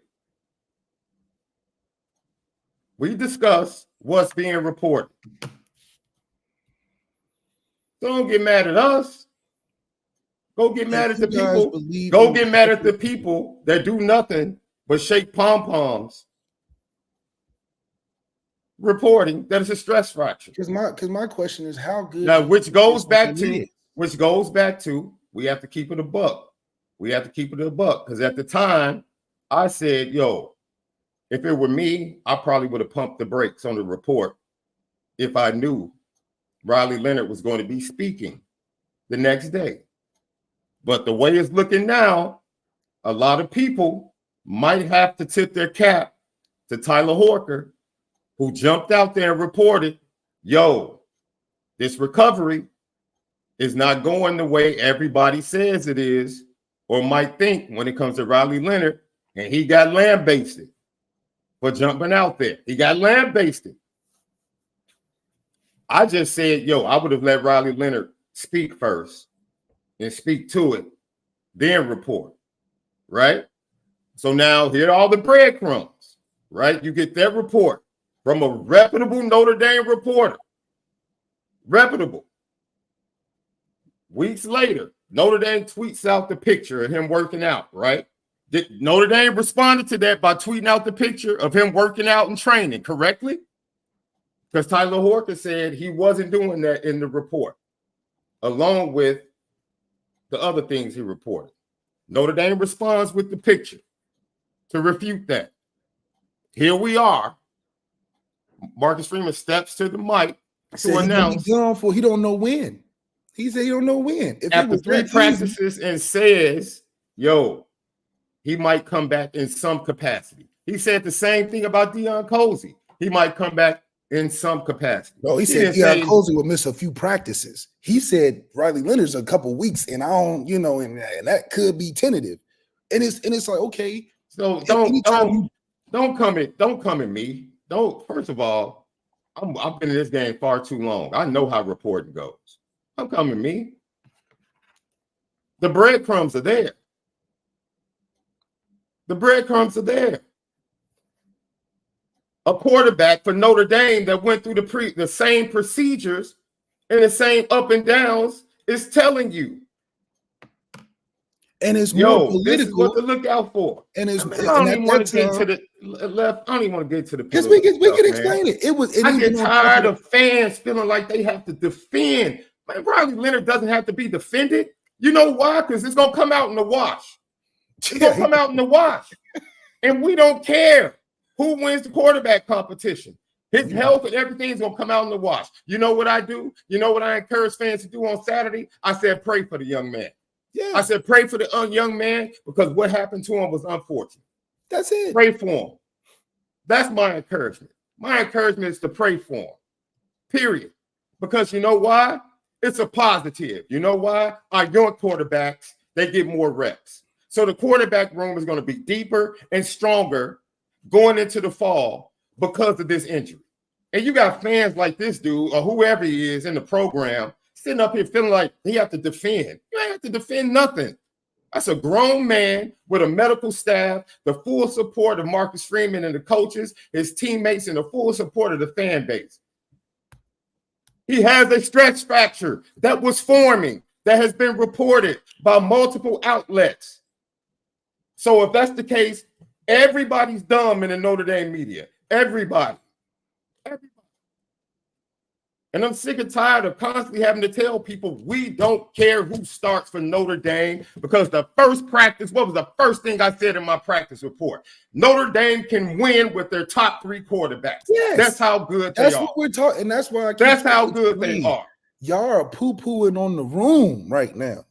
We discuss what's being reported. Don't get mad at us. Go get mad at the people. Go get mad at the people that do nothing but shake pom-poms reporting that it's a stress fracture. Because my question is how good now, which goes back to we have to keep it a buck. We have to keep it a buck because at the time I said, yo, if it were me, I probably would have pumped the brakes on the report if I knew Riley Leonard was going to be speaking the next day. But the way it's looking now, a lot of people might have to tip their cap to Tyler Horker, who jumped out there and reported, yo, this recovery is not going the way everybody says it is or might think when it comes to Riley Leonard, and he got lambasted for jumping out there. He got lambasted. I just said, yo, I would have let Riley Leonard speak first and speak to it, then report, right? So now here are all the breadcrumbs, right? You get that report from a reputable Notre Dame reporter. Reputable. Weeks later, Notre Dame tweets out the picture of him working out, right? Notre Dame responded to that by tweeting out the picture of him working out and training correctly? Because Tyler Horker said he wasn't doing that in the report, along with the other things he reported. Notre Dame responds with the picture to refute that. Here we are. Marcus Freeman steps to the mic to announce. He don't know when. He said he don't know when. If after 3 practices and says, yo, he might come back in some capacity. He said the same thing about Deion Colzie. He might come back in some capacity. No, he said Deion Colzie will miss a few practices. He said Riley Leonard's a couple weeks, and I don't, and that could be tentative. And it's like, okay. So don't come at me. First of all, I've been in this game far too long. I know how reporting goes. Don't come at me. The breadcrumbs are there. The breadcrumbs are there. A quarterback for Notre Dame that went through the same procedures and the same up and downs is telling you. And it's more political. This is what to look out for. And it's I don't even want to get to the left. I don't even want to get to the because we can explain it. I get tired of fans feeling like they have to defend. Man, Riley Leonard doesn't have to be defended. You know why? Because it's gonna come out in the wash. It's gonna come out in the wash, and we don't care who wins the quarterback competition. His health and everything is gonna come out in the wash. You know what I do? You know what I encourage fans to do on Saturday? I said, pray for the young man. Yeah. I said, pray for the young man because what happened to him was unfortunate. That's it. Pray for him. That's my encouragement. My encouragement is to pray for him. Period. Because you know why? It's a positive. You know why? Our young quarterbacks, they get more reps. So the quarterback room is going to be deeper and stronger going into the fall because of this injury. And you got fans like this dude or whoever he is in the program sitting up here feeling like he have to defend. You ain't have to defend nothing. That's a grown man with a medical staff, the full support of Marcus Freeman and the coaches, his teammates, and the full support of the fan base. He has a stretch fracture that was forming, that has been reported by multiple outlets. So if that's the case, everybody's dumb in the Notre Dame media. Everybody. And I'm sick and tired of constantly having to tell people we don't care who starts for Notre Dame because the first practice, what was the first thing I said in my practice report? Notre Dame can win with their top 3 quarterbacks. Yes. That's how good they are. That's what we're talking, and that's why that's how good they are. Y'all are poo-pooing on the room right now.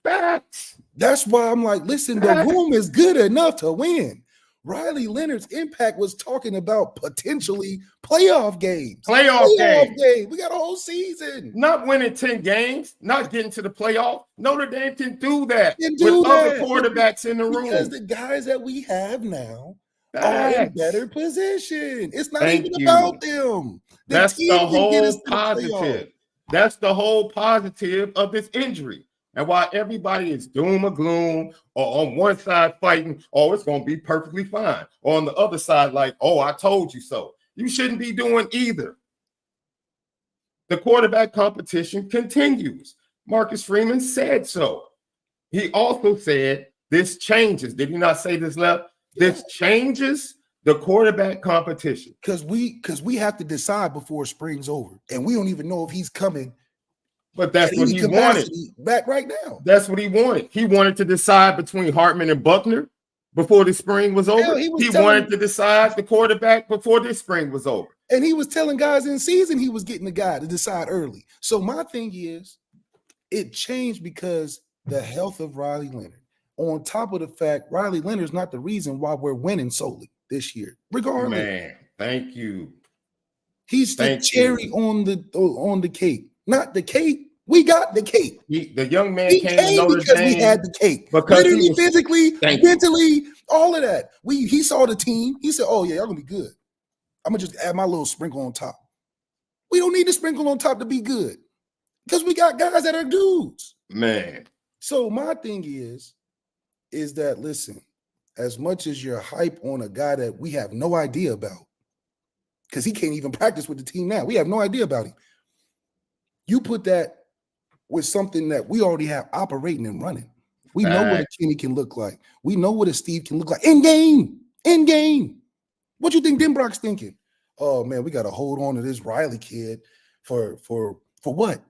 Facts. That's why I'm like, listen, the room is good enough to win. Riley Leonard's impact was talking about potentially playoff games. Playoff game. We got a whole season. Not winning 10 games, not getting to the playoff. Notre Dame can do that with other quarterbacks in the room. Because the guys that we have now are in better position. It's not about them. That's the whole positive. That's the whole positive of this injury. And while everybody is doom or gloom, or on one side fighting, oh, it's going to be perfectly fine. Or on the other side, like, oh, I told you so. You shouldn't be doing either. The quarterback competition continues. Marcus Freeman said so. He also said this changes. Did he not say this, Left? This changes the quarterback competition. Because we have to decide before spring's over. And we don't even know if he's coming. But that's what he wanted. Back right now. That's what he wanted. He wanted to decide between Hartman and Buckner before the spring was over. He wanted to decide the quarterback before this spring was over. And he was telling guys in season he was getting the guy to decide early. So my thing is, it changed because the health of Riley Leonard. On top of the fact, Riley Leonard's not the reason why we're winning solely this year. Regardless. Man, thank you. He's the cherry on the cake. Not the cake. We got the cake. The young man came to Notre because Dame we had the cake. Because literally, physically, mentally, all of that. He saw the team. He said, "Oh yeah, y'all gonna be good. I'm gonna just add my little sprinkle on top." We don't need the sprinkle on top to be good because we got guys that are dudes. Man. So my thing is that listen, as much as you're hype on a guy that we have no idea about, because he can't even practice with the team now. We have no idea about him. You put that with something that we already have operating and running. We know what a Kenny can look like. We know what a Steve can look like in game. What you think Denbrock's thinking? Oh man, we got to hold on to this Riley kid for what?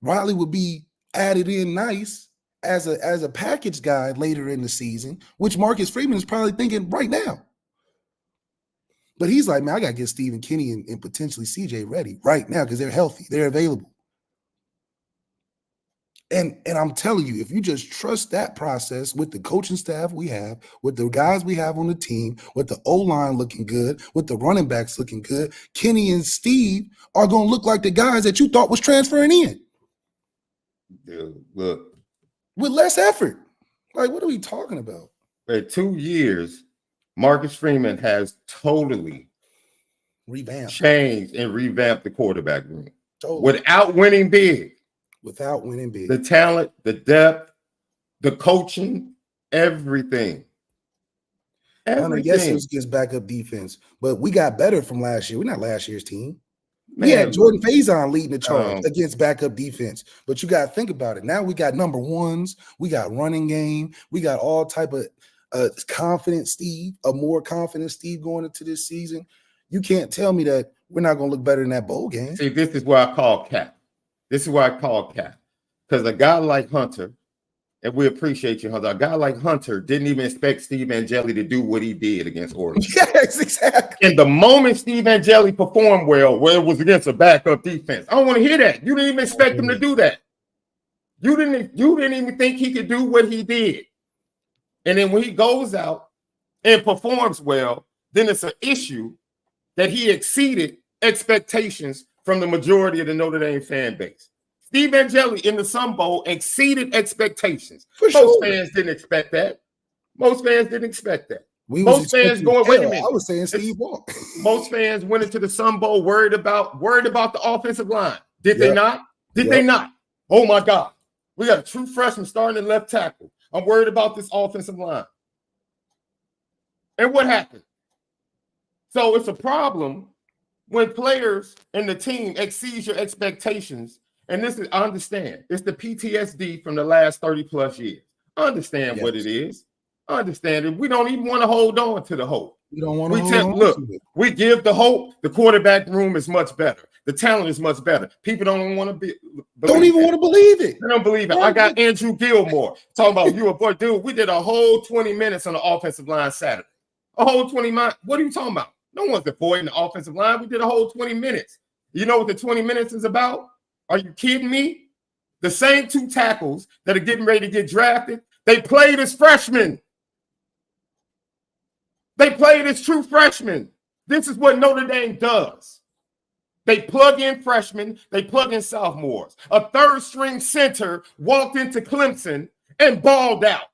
Riley would be added in nice as a package guy later in the season, which Marcus Freeman is probably thinking right now. But he's like, man, I got to get Stephen Kenny and potentially CJ ready right now because they're healthy. They're available. And I'm telling you, if you just trust that process with the coaching staff we have, with the guys we have on the team, with the O-line looking good, with the running backs looking good, Kenny and Steve are going to look like the guys that you thought was transferring in. Dude, look. With less effort. Like, what are we talking about? In 2 years, Marcus Freeman has totally changed and revamped the quarterback room. Totally. Without winning big. Without winning big. The talent, the depth, the coaching, everything. Yes, it was against backup defense, but we got better from last year. We're not last year's team. Man, we had Jordan Faison leading the charge against backup defense. But you got to think about it. Now we got number ones. We got running game. We got all type of confident Steve, a more confident Steve going into this season. You can't tell me that we're not going to look better in that bowl game. See, this is why I call cap. This is why I call cap. Because a guy like Hunter, and we appreciate you, Hunter, a guy like Hunter didn't even expect Steve Angeli to do what he did against Oregon. Yes, exactly. And the moment Steve Angeli performed well, where it was against a backup defense, I don't want to hear that. You didn't even expect him to do that. You didn't even think he could do what he did. And then when he goes out and performs well, then it's an issue that he exceeded expectations from the majority of the Notre Dame fan base. Steve Angeli in the Sun Bowl exceeded expectations. Most fans didn't expect that. Most fans didn't expect that. Most fans going, wait a minute. I was saying Steve Walk. Most fans went into the Sun Bowl worried about the offensive line. Did they not? Did they not? Oh my God. We got a true freshman starting at left tackle. I'm worried about this offensive line. And what happened? So it's a problem when players and the team exceeds your expectations. And this is, I understand, it's the PTSD from the last 30 plus years. I understand what it is. I understand it. We don't even want to hold on to the hope. We don't want to hold on to it. We give the hope. The quarterback room is much better. The talent is much better. People don't want to want to believe it. They don't believe it. I got Andrew Gilmore talking about you a boy, dude. We did a whole 20 minutes on the offensive line Saturday. A whole 20 minutes. What are you talking about? No one's avoiding the offensive line. We did a whole 20 minutes. You know what the 20 minutes is about? Are you kidding me? The same two tackles that are getting ready to get drafted, they played as freshmen. They played as true freshmen. This is what Notre Dame does. They plug in freshmen. They plug in sophomores. A third-string center walked into Clemson and balled out.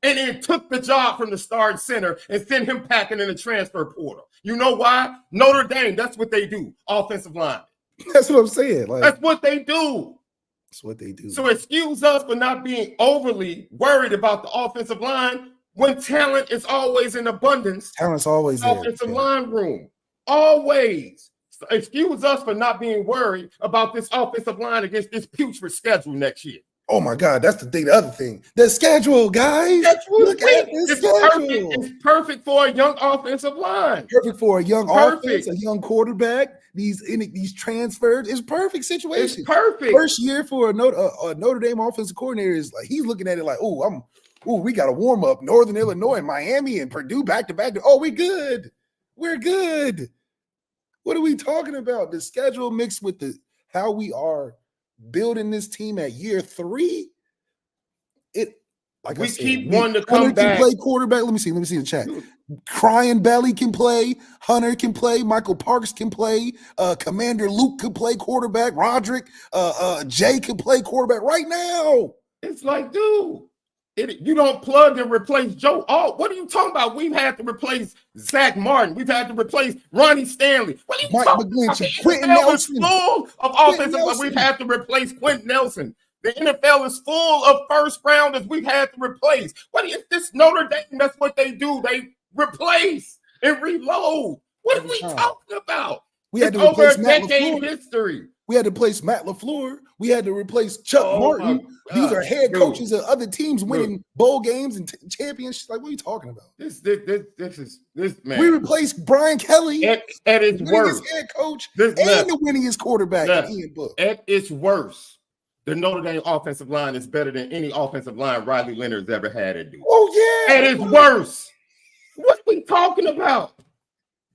And then took the job from the starting center and sent him packing in the transfer portal. You know why? Notre Dame, that's what they do. Offensive line. That's what I'm saying. Like, that's what they do. That's what they do. So excuse us for not being overly worried about the offensive line when talent is always in abundance. Talent's always there. Offensive line room. Always. So excuse us for not being worried about this offensive line against this putrid schedule next year. Oh my God, that's the thing. The other thing, the schedule, guys. Look at this schedule. It's perfect for a young offensive line. Perfect for a young offense, a young quarterback. These transfers. It's perfect situation. It's perfect. First year for a Notre Dame offensive coordinator is like he's looking at it like, we got a warm up. Northern Illinois, Miami, and Purdue back to back. Oh, we good. We're good. What are we talking about? The schedule mixed with how we are building this team at year 3. We keep wanting to come back. Can play quarterback. Let me see the chat. Crying Belly can play. Hunter can play. Michael Parks can play. Commander Luke can play quarterback. Roderick, Jay can play quarterback right now. It's like, dude, you don't plug and replace Joe. Oh, what are you talking about? We've had to replace Zach Martin. We've had to replace Ronnie Stanley. What are you talking about? The NFL is full of offensive. We've had to replace Quentin Nelson. The NFL is full of first rounders we've had to replace. What is this Notre Dame? That's what they do. They replace and reload. What are we talking about? We had to replace Matt decade history. We had to replace Matt LaFleur. We had to replace Chuck Martin. These are head coaches of other teams winning bowl games and championships. Like, what are you talking about? This man. We replaced Brian Kelly at its worst. Head coach and the winningest quarterback in Ian Book. At its worst, the Notre Dame offensive line is better than any offensive line Riley Leonard's ever had at Duke. Oh, yeah. And it's worse. What we talking about?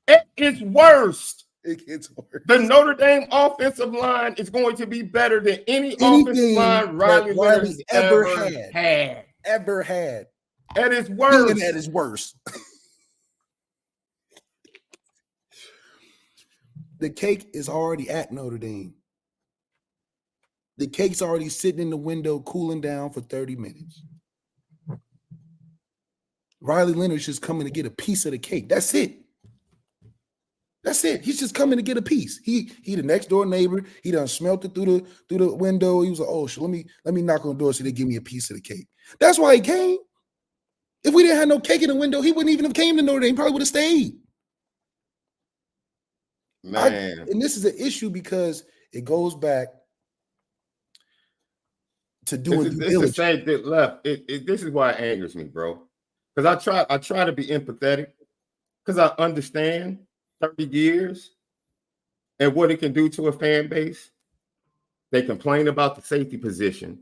It is worse. It gets worse. The Notre Dame offensive line is going to be better than any offensive line Riley Leonard's ever had. Ever had. At its worst. Even at its worst. The cake is already at Notre Dame. The cake's already sitting in the window, cooling down for 30 minutes. Riley Leonard's just coming to get a piece of the cake. That's it. That's it. He's just coming to get a piece. He the next door neighbor. He done smelt it through the window. He was like, oh, let me knock on the door so they give me a piece of the cake. That's why he came. If we didn't have no cake in the window, he wouldn't even have came to Notre Dame. He probably would have stayed. Man. And this is an issue because it goes back to doing due diligence. It's the same thing left. This is why it angers me, bro. Because I try to be empathetic because I understand 30 years and what it can do to a fan base. They complain about the safety position,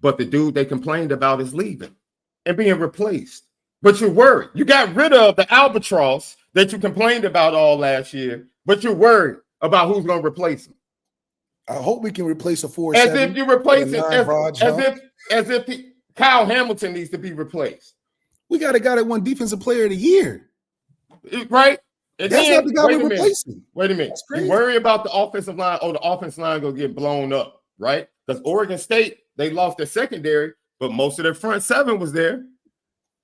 but the dude they complained about is leaving and being replaced. But you're worried. You got rid of the albatross that you complained about all last year, but you're worried about who's going to replace him. I hope we can replace a 4-7. As if you replace it, as if Kyle Hamilton needs to be replaced. We got a guy that won Defensive Player of the Year. Right? And that's then, not the guy we're replacing. Wait a minute. You worry about the offensive line. Oh, the offensive line going to get blown up, right? Because Oregon State, they lost their secondary, but most of their front seven was there.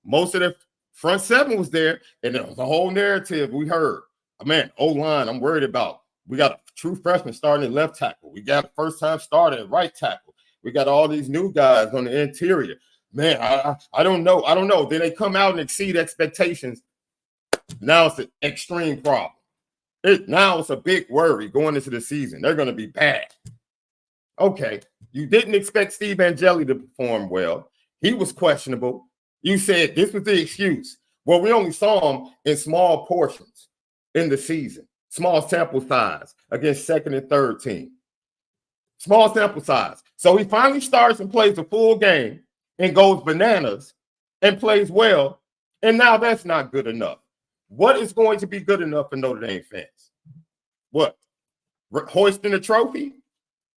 Most of their front seven was there. And the whole narrative we heard, man, O-line, I'm worried about. We got a true freshman starting at left tackle. We got a first-time starter at right tackle. We got all these new guys on the interior. Man, I don't know. Then they come out and exceed expectations. Now it's an extreme problem. Now it's a big worry going into the season. They're going to be bad. Okay, you didn't expect Steve Angeli to perform well. He was questionable. You said this was the excuse. Well, we only saw him in small portions in the season. Small sample size against second and third team. Small sample size. So he finally starts and plays a full game and goes bananas and plays well. And now that's not good enough. What is going to be good enough for Notre Dame fans? What? Hoisting a trophy?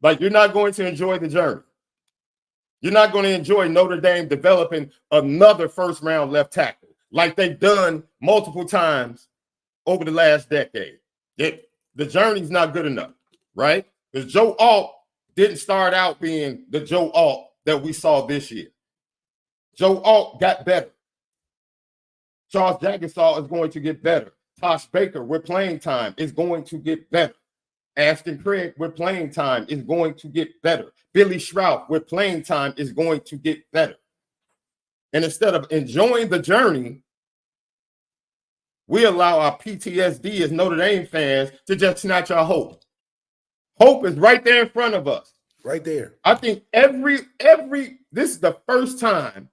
Like you're not going to enjoy the journey. You're not going to enjoy Notre Dame developing another first-round left tackle like they've done multiple times over the last decade. The journey's not good enough, right? Because Joe Alt didn't start out being the Joe Alt that we saw this year. Joe Alt got better. Charles Jaggesaw is going to get better. Tosh Baker, with playing time, is going to get better. Ashton Craig, with playing time, is going to get better. Billy Shrout, with playing time, is going to get better. And instead of enjoying the journey, we allow our PTSD as Notre Dame fans to just snatch our hope. Hope is right there in front of us. Right there. I think this is the first time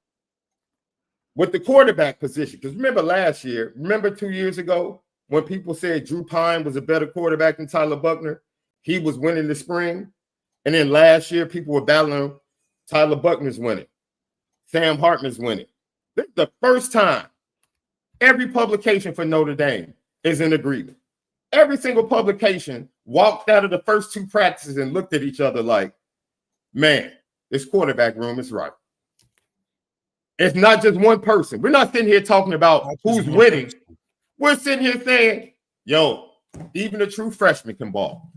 with the quarterback position. Because remember 2 years ago when people said Drew Pine was a better quarterback than Tyler Buckner? He was winning the spring. And then last year, people were battling Tyler Buckner's winning. Sam Hartman's winning. This is the first time every publication for Notre Dame is in agreement. Every single publication walked out of the first two practices and looked at each other like, man, this quarterback room is right. It's not just one person. We're not sitting here talking about who's winning. We're sitting here saying, yo, even a true freshman can ball.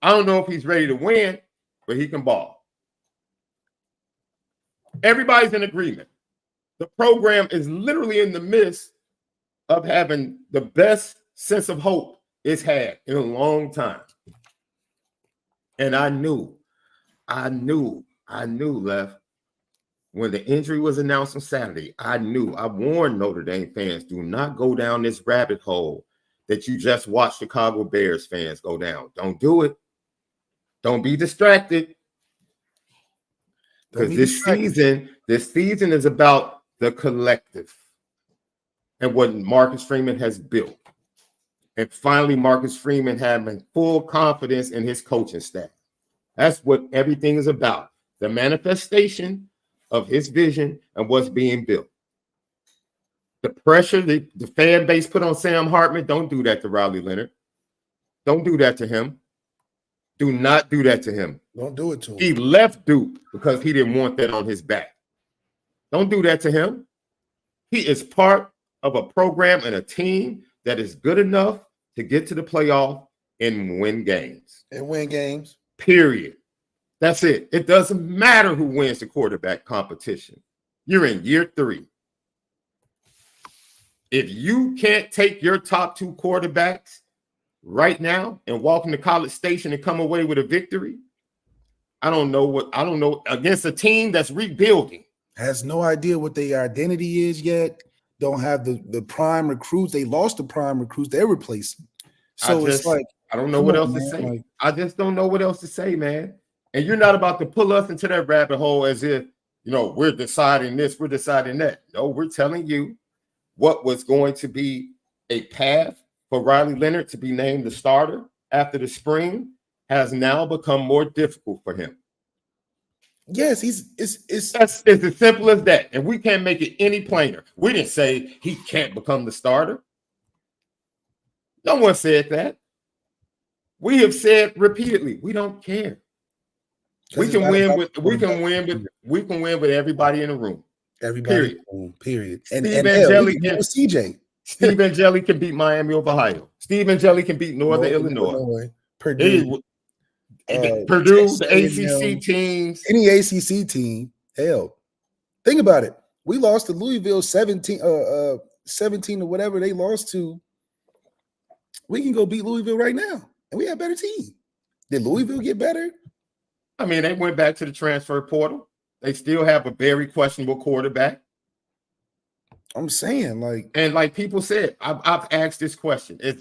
I don't know if he's ready to win, but he can ball. Everybody's in agreement. The program is literally in the midst of having the best sense of hope it's had in a long time. And I knew, Left, when the injury was announced on Saturday, I warned Notre Dame fans, do not go down this rabbit hole that you just watched Chicago Bears fans go down. Don't do it. Don't be distracted. Because this season is about the collective and what Marcus Freeman has built. And finally, Marcus Freeman having full confidence in his coaching staff. That's what everything is about. The manifestation of his vision and what's being built. The pressure the fan base put on Sam Hartman, don't do that to Riley Leonard. Don't do that to him. Do not do that to him. Don't do it to him. He left Duke because he didn't want that on his back. Don't do that to him. He is part of a program and a team that is good enough to get to the playoff and win games. And win games. Period. That's it. It doesn't matter who wins the quarterback competition. You're in year 3. If you can't take your top 2 quarterbacks right now and walk into College Station and come away with a victory, I don't know against a team that's rebuilding. Has no idea what their identity is yet. Don't have the prime recruits. They lost the prime recruits. They're replacing. So it's like, I don't know what else to say. Like, I just don't know what else to say, man. And you're not about to pull us into that rabbit hole as if, we're deciding this, we're deciding that. No, we're telling you what was going to be a path for Riley Leonard to be named the starter after the spring has now become more difficult for him. Yes, it's as simple as that. And we can't make it any plainer. We didn't say he can't become the starter. No one said that. We have said repeatedly, we don't care. We can win with everybody in the room. Everybody, period. And CJ. Steve Angeli can beat Miami of Ohio. Steve Angeli can beat Northern Illinois. Purdue, the ACC teams. Any ACC team, hell. Think about it. We lost to Louisville 17 or whatever they lost to. We can go beat Louisville right now, and we have a better team. Did Louisville get better? I mean, they went back to the transfer portal. They still have a very questionable quarterback. I'm saying, like people said, I've asked this question. We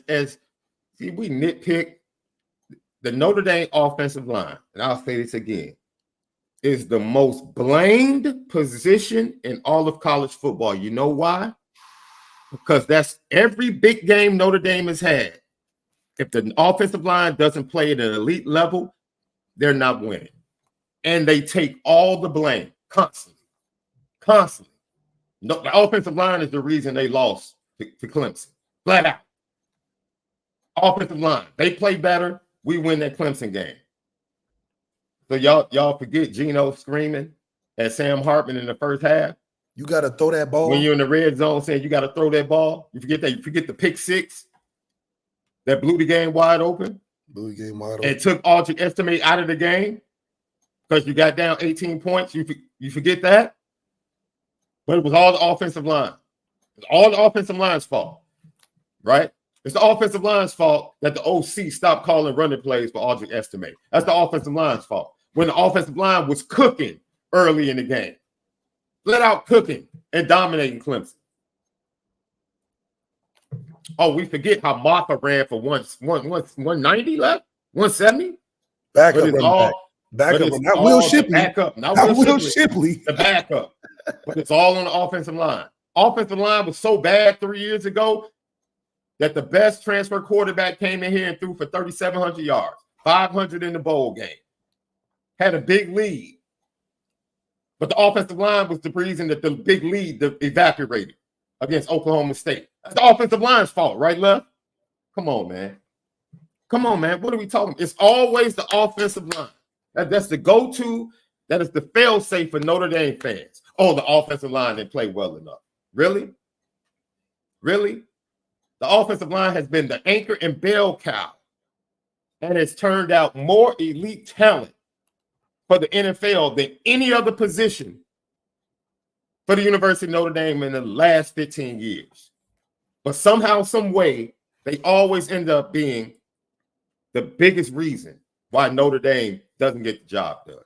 nitpick the Notre Dame offensive line, and I'll say this again, is the most blamed position in all of college football. You know why? Because that's every big game Notre Dame has had. If the offensive line doesn't play at an elite level, they're not winning. And they take all the blame constantly. No, the offensive line is the reason they lost to Clemson. Flat out. Offensive line. They play better. We win that Clemson game. So y'all forget Geno screaming at Sam Hartman in the first half. You got to throw that ball. When you're in the red zone saying you got to throw that ball. You forget that. You forget the pick six that blew the game wide open. And took Aldrich Estimate out of the game because you got down 18 points. You forget that? But it was all the offensive line. It's all the offensive line's fault, right? It's the offensive line's fault that the OC stopped calling running plays for Aldrich Estimate. That's the offensive line's fault. When the offensive line was cooking early in the game. Flat out cooking and dominating Clemson. Oh, we forget how Martha ran for 190 left? 170? Back up. Not Will Shipley. Not Will Shipley. The backup. But it's all on the offensive line. Offensive line was so bad 3 years ago that the best transfer quarterback came in here and threw for 3,700 yards, 500 in the bowl game. Had a big lead. But the offensive line was the reason that the big lead evaporated against Oklahoma State. That's the offensive line's fault, right, Left? Come on, man. What are we talking about? It's always the offensive line. That's the go-to. That is the fail-safe for Notre Dame fans. Oh, the offensive line didn't play well enough. Really? The offensive line has been the anchor and bell cow. And it's turned out more elite talent for the NFL than any other position for the University of Notre Dame in the last 15 years. But somehow, some way, they always end up being the biggest reason why Notre Dame doesn't get the job done.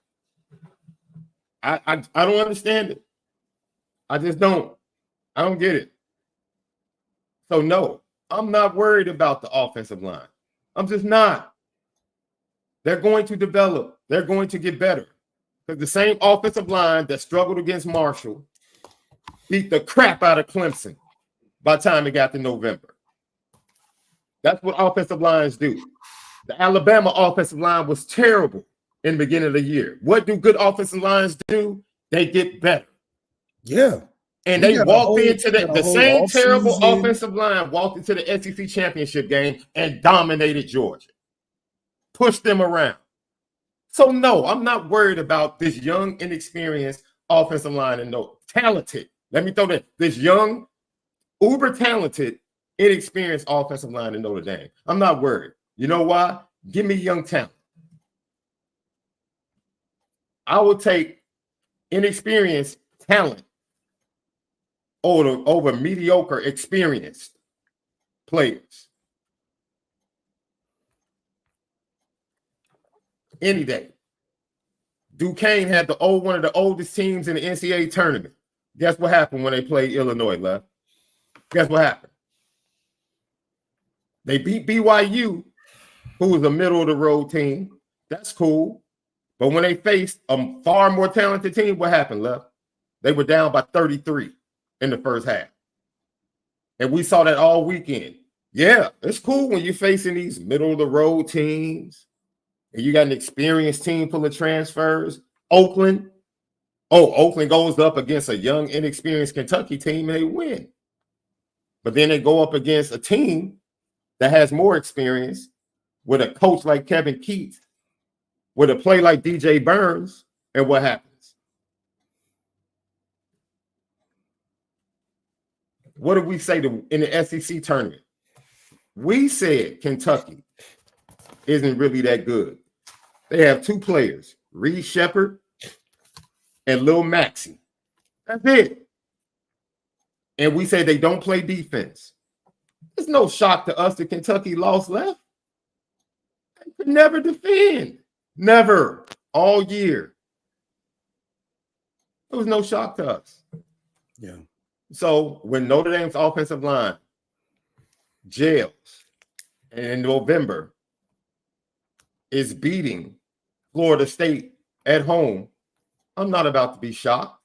I don't understand it. I just don't. I don't get it. So, no, I'm not worried about the offensive line. I'm just not. They're going to develop. They're going to get better. Because the same offensive line that struggled against Marshall beat the crap out of Clemson by the time it got to November. That's what offensive lines do. The Alabama offensive line was terrible in the beginning of the year. What do good offensive lines do? They get better. Yeah. And We they got walked into the whole same terrible offseason. offensive line, walked into the SEC championship game and dominated Georgia. Pushed them around. So, no, I'm not worried about this young, inexperienced offensive line and no talented. Let me throw that. This young, uber talented, inexperienced offensive line in Notre Dame. I'm not worried. You know why? Give me young talent. I will take inexperienced talent over mediocre, experienced players any day. Duquesne had one of the oldest teams in the NCAA tournament. Guess what happened when they played Illinois, left? Guess what happened? They beat BYU, who was a middle-of-the-road team. That's cool. But when they faced a far more talented team, what happened, left? They were down by 33 in the first half. And we saw that all weekend. Yeah, it's cool when you're facing these middle-of-the-road teams and you got an experienced team full of transfers. Oakland goes up against a young, inexperienced Kentucky team and they win. But then they go up against a team that has more experience with a coach like Kevin Keats, with a play like DJ Burns, and what happens? What did we say in the SEC tournament? We said Kentucky isn't really that good. They have two players, Reed Shepherd and Lil Maxey. That's it. And we say they don't play defense. There's no shock to us that Kentucky lost left. They could never defend. Never. All year. There was no shock to us. Yeah. So when Notre Dame's offensive line jails and in November is beating Florida State at home, I'm not about to be shocked.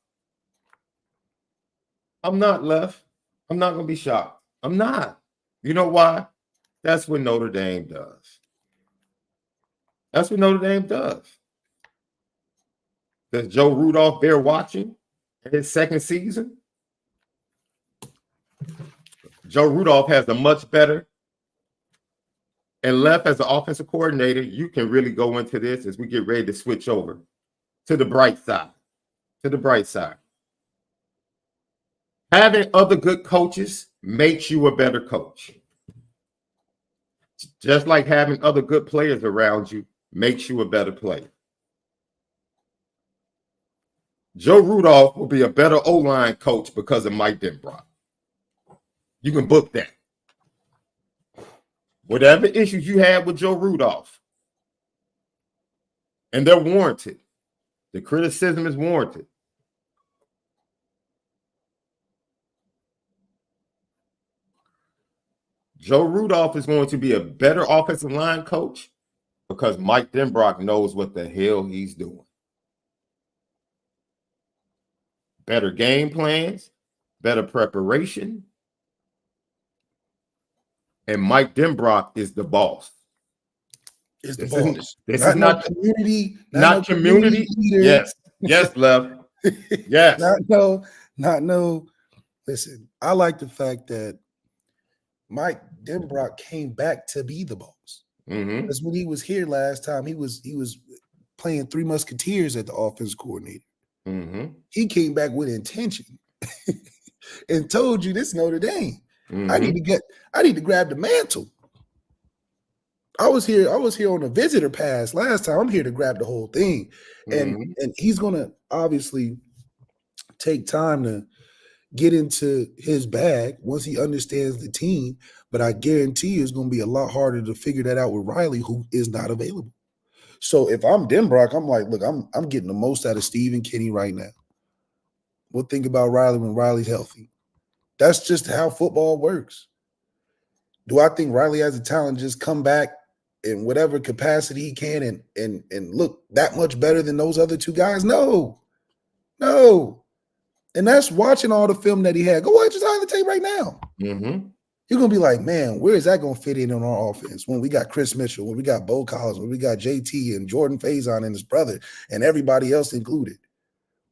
I'm not, left. I'm not going to be shocked. I'm not. You know why? That's what Notre Dame does. That's what Notre Dame does. Does Joe Rudolph bear watching in his second season? Joe Rudolph has a much better, and left as an offensive coordinator, you can really go into this as we get ready to switch over to the bright side. To the bright side. Having other good coaches makes you a better coach. Just like having other good players around you makes you a better player. Joe Rudolph will be a better O-line coach because of Mike Denbrock. You can book that. Whatever issues you had with Joe Rudolph, and they're warranted. The criticism is warranted. Joe Rudolph is going to be a better offensive line coach because Mike Denbrock knows what the hell he's doing. Better game plans, better preparation. And Mike Denbrock is the boss. Is the boss. This is not community. Not community. Yes. Yes, love. Yes. Not no. Listen, I like the fact that Mike Denbrock came back to be the boss. Because when he was here last time, he was playing Three Musketeers at the offense coordinator. He came back with intention and told you this Notre Dame. I need to grab the mantle. I was here on a visitor pass last time. I'm here to grab the whole thing. And he's gonna obviously take time to get into his bag once he understands the team. But I guarantee you it's gonna be a lot harder to figure that out with Riley, who is not available. So if I'm Denbrock, I'm like, look, I'm getting the most out of Steve and Kenny right now. We'll think about Riley when Riley's healthy. That's just how football works. Do I think Riley has the talent to just come back in whatever capacity he can and look that much better than those other two guys? No. And that's watching all the film that he had. Go watch his highlight tape right now. You're gonna be like, man, where is that gonna fit in on our offense when we got Chris Mitchell, when we got Bo Collins, when we got JT and Jordan Faison and his brother and everybody else included?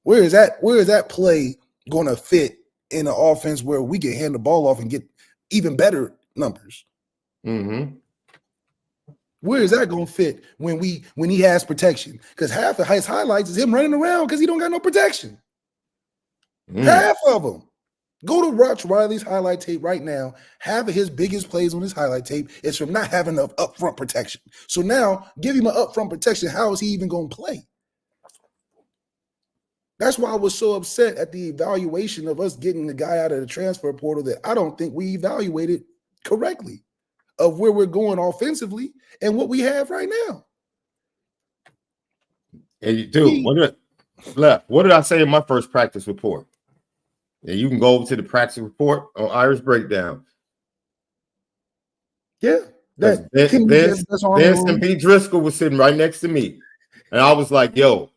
Where is that play gonna fit in an offense where we can hand the ball off and get even better numbers? Mm-hmm. Where is that gonna fit when he has protection? Because half of his highlights is him running around because he don't got no protection. Half of them. Go to watch Riley's highlight tape right now. Half of his biggest plays on his highlight tape is from not having enough upfront protection. So now, give him an upfront protection. How is he even going to play? That's why I was so upset at the evaluation of us getting the guy out of the transfer portal that I don't think we evaluated correctly of where we're going offensively and what we have right now. And you do. What did I say in my first practice report? And you can go over to the practice report on Irish Breakdown. Yeah. Vince and B. Driscoll was sitting right next to me. And I was like, yo,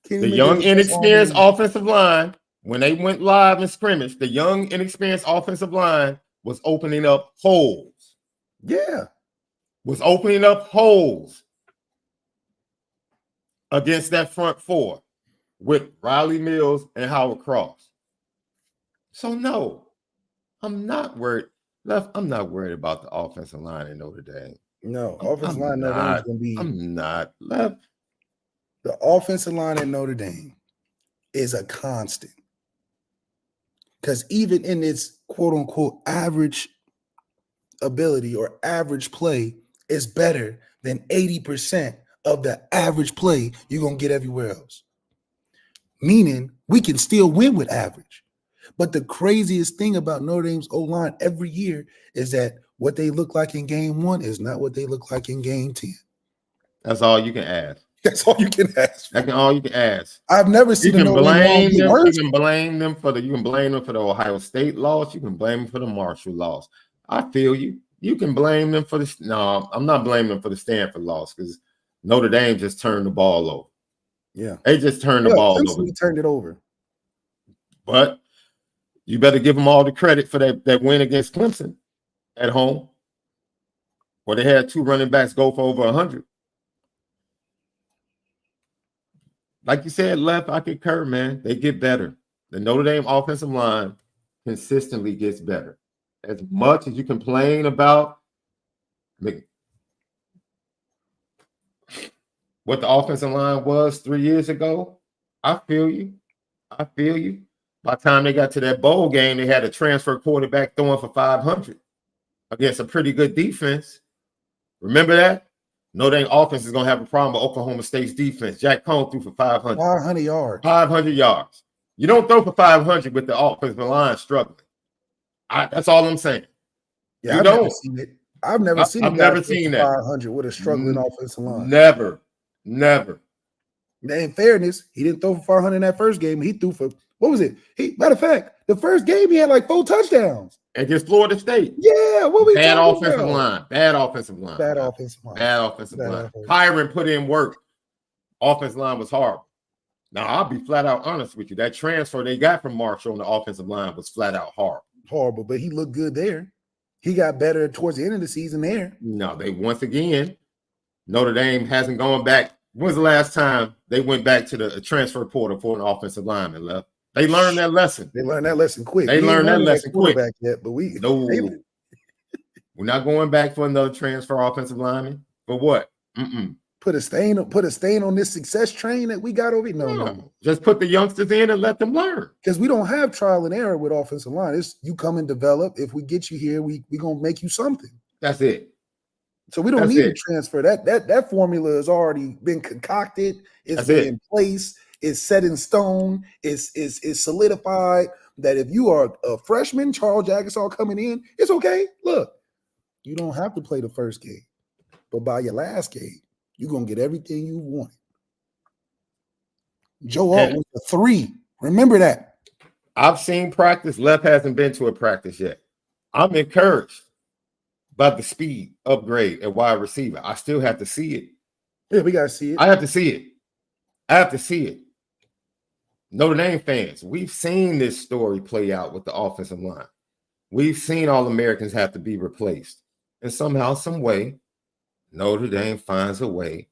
the young, inexperienced offensive line, when they went live in scrimmage, the young, inexperienced offensive line was opening up holes. Yeah. Was opening up holes against that front four with Riley Mills and Howard Cross. So no, I'm not worried. I'm not worried about the offensive line in Notre Dame. No, offensive line Notre Dame is going to be. I'm not. Left. The offensive line at Notre Dame is a constant. Because even in its quote unquote average ability or average play, is better than 80% of the average play you're going to get everywhere else. Meaning we can still win with average. But the craziest thing about Notre Dame's O-line every year is that what they look like in game 1 is not what they look like in game 10. That's all you can ask. That's all you can ask. That's all you can ask. I've never seen you can blame them. You can blame them for the Ohio State loss. You can blame them for the Marshall loss. I feel you. You can blame them for the. No, I'm not blaming them for the Stanford loss because Notre Dame just turned the ball over. Yeah, they just turned the ball over. We turned it over. But you better give them all the credit for that win against Clemson at home, where they had 2 running backs go for over 100. Like you said, Left, I concur, man. They get better. The Notre Dame offensive line consistently gets better. As much as you complain about what the offensive line was 3 years ago, I feel you. I feel you. By the time they got to that bowl game, they had a transfer quarterback throwing for 500 against a pretty good defense. Remember that? Notre Dame offense is going to have a problem with Oklahoma State's defense. Jack Cohn threw for 500. 500 yards. 500 yards. You don't throw for 500 with the offensive line struggling. That's all I'm saying. Yeah, I've never seen it. I've never seen that. 500 with a struggling offensive line. Never. In fairness, he didn't throw for 500 in that first game. He threw for, what was it? Matter of fact, the first game he had like 4 touchdowns. Against Florida State. Yeah, what we Bad talking offensive about? line. Bad offensive line. Bad offensive line. Bad offensive line. Kyron put in work. Offensive line was horrible. Now, I'll be flat out honest with you. That transfer they got from Marshall on the offensive line was flat out horrible. Horrible, but he looked good there. He got better towards the end of the season there. No, once again, Notre Dame hasn't gone back. When's the last time they went back to the transfer portal for an offensive lineman, Left? They learned that lesson. They learned that lesson quick. They learned that lesson quick. Yet, but we're not going back for another transfer offensive lineman. For what? Put a stain on this success train that we got over here. No. Just put the youngsters in and let them learn. Because we don't have trial and error with offensive line. It's you come and develop. If we get you here, we gonna make you something. That's it. So we don't need a transfer. That formula has already been concocted. It's in place. It's set in stone. It's solidified that if you are a freshman, Charles Jagusah coming in, it's okay. Look, you don't have to play the first game, but by your last game, you're gonna get everything you wanted. Joe Alt was a 3. Remember that. I've seen practice. Left hasn't been to a practice yet. I'm encouraged by the speed upgrade at wide receiver. I still have to see it. Yeah, we gotta see it. I have to see it. Notre Dame fans, we've seen this story play out with the offensive line. We've seen All-Americans have to be replaced. And somehow, some way, Notre Dame finds a way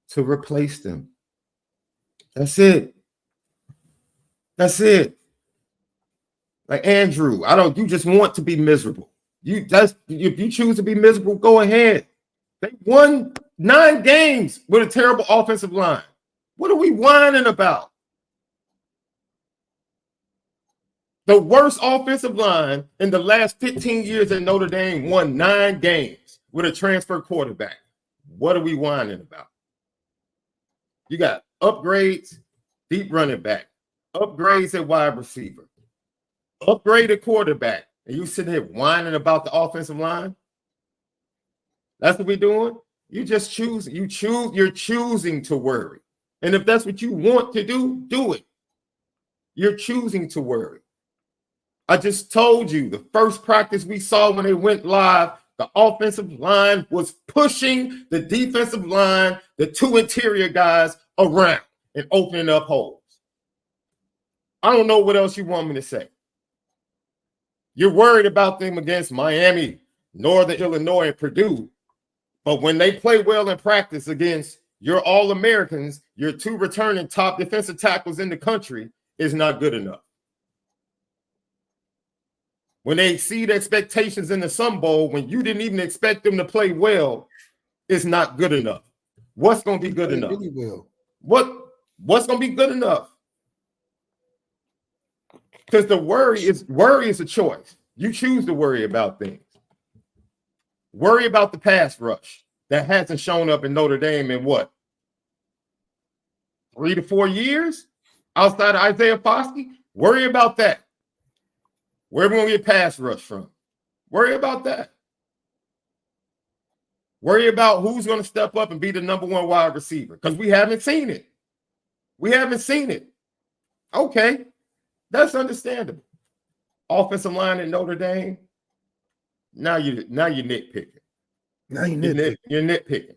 to replace them. That's it. That's it. Like Andrew, you just want to be miserable. If you choose to be miserable, go ahead. They won 9 games with a terrible offensive line. What are we whining about? The worst offensive line in the last 15 years at Notre Dame won 9 games with a transfer quarterback. What are we whining about? You got upgrades, deep running back, upgrades at wide receiver, upgraded quarterback, and you sitting here whining about the offensive line? That's what we're doing? You just choose. You're choosing to worry. And if that's what you want to do, do it. You're choosing to worry. I just told you the first practice we saw when they went live, the offensive line was pushing the defensive line, the 2 interior guys around and opening up holes. I don't know what else you want me to say. You're worried about them against Miami, Northern Illinois, and Purdue. But when they play well in practice against your All-Americans, your 2 returning top defensive tackles in the country is not good enough. When they exceed expectations in the Sun Bowl, when you didn't even expect them to play well, it's not good enough. What's going to be good enough? Really well. What's going to be good enough? Because the worry is a choice. You choose to worry about things. Worry about the pass rush that hasn't shown up in Notre Dame in what? 3 to 4 years outside of Isaiah Foskey? Worry about that. Where are we going to get pass rush from? Worry about that. Worry about who's going to step up and be the number 1 wide receiver because we haven't seen it. We haven't seen it. Okay, that's understandable. Offensive line at Notre Dame. Now you're nitpicking. Now you're nitpicking.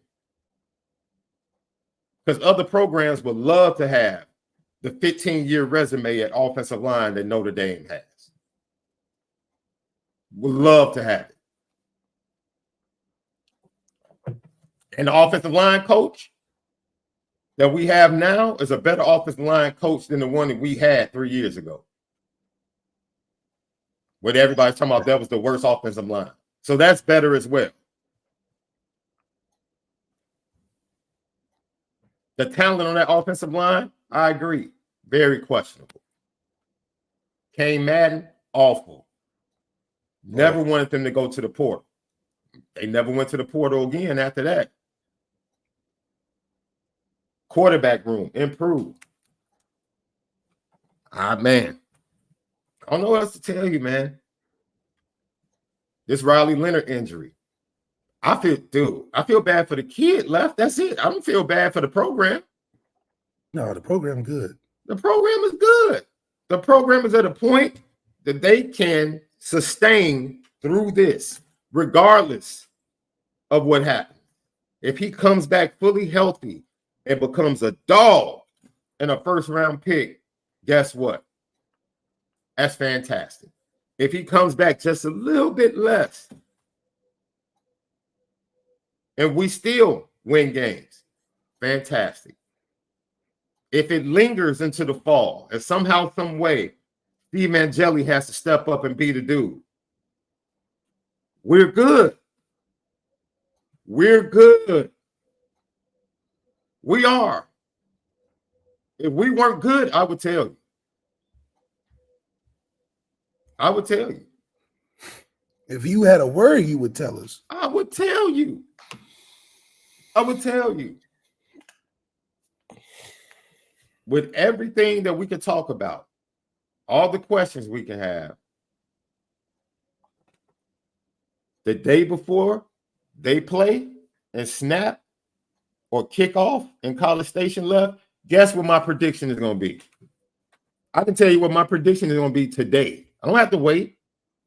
Because other programs would love to have the 15-year resume at offensive line that Notre Dame has. Would love to have it. And the offensive line coach that we have now is a better offensive line coach than the one that we had 3 years ago. Where everybody's talking about that was the worst offensive line. So that's better as well. The talent on that offensive line, I agree, very questionable. Kane Madden, awful. Never wanted them to go to the portal. They never went to the portal again after that. Quarterback room, improved. Man. I don't know what else to tell you, man. This Riley Leonard injury. I feel bad for the kid left. That's it. I don't feel bad for the program. No, the program good. The program is good. The program is at a point that they can sustain through this, regardless of what happens. If he comes back fully healthy and becomes a dog and a first-round pick, guess what? That's fantastic. If he comes back just a little bit less and we still win games, fantastic. If it lingers into the fall and somehow, some way, Steve Angeli has to step up and be the dude, we're good. We're good. We are. If we weren't good, I would tell you. I would tell you. If you had a worry, you would tell us. I would tell you. I would tell you. With everything that we could talk about, all the questions we can have, the day before they play and snap or kick off and College Station left, guess what my prediction is going to be? I can tell you what my prediction is going to be today. I don't have to wait.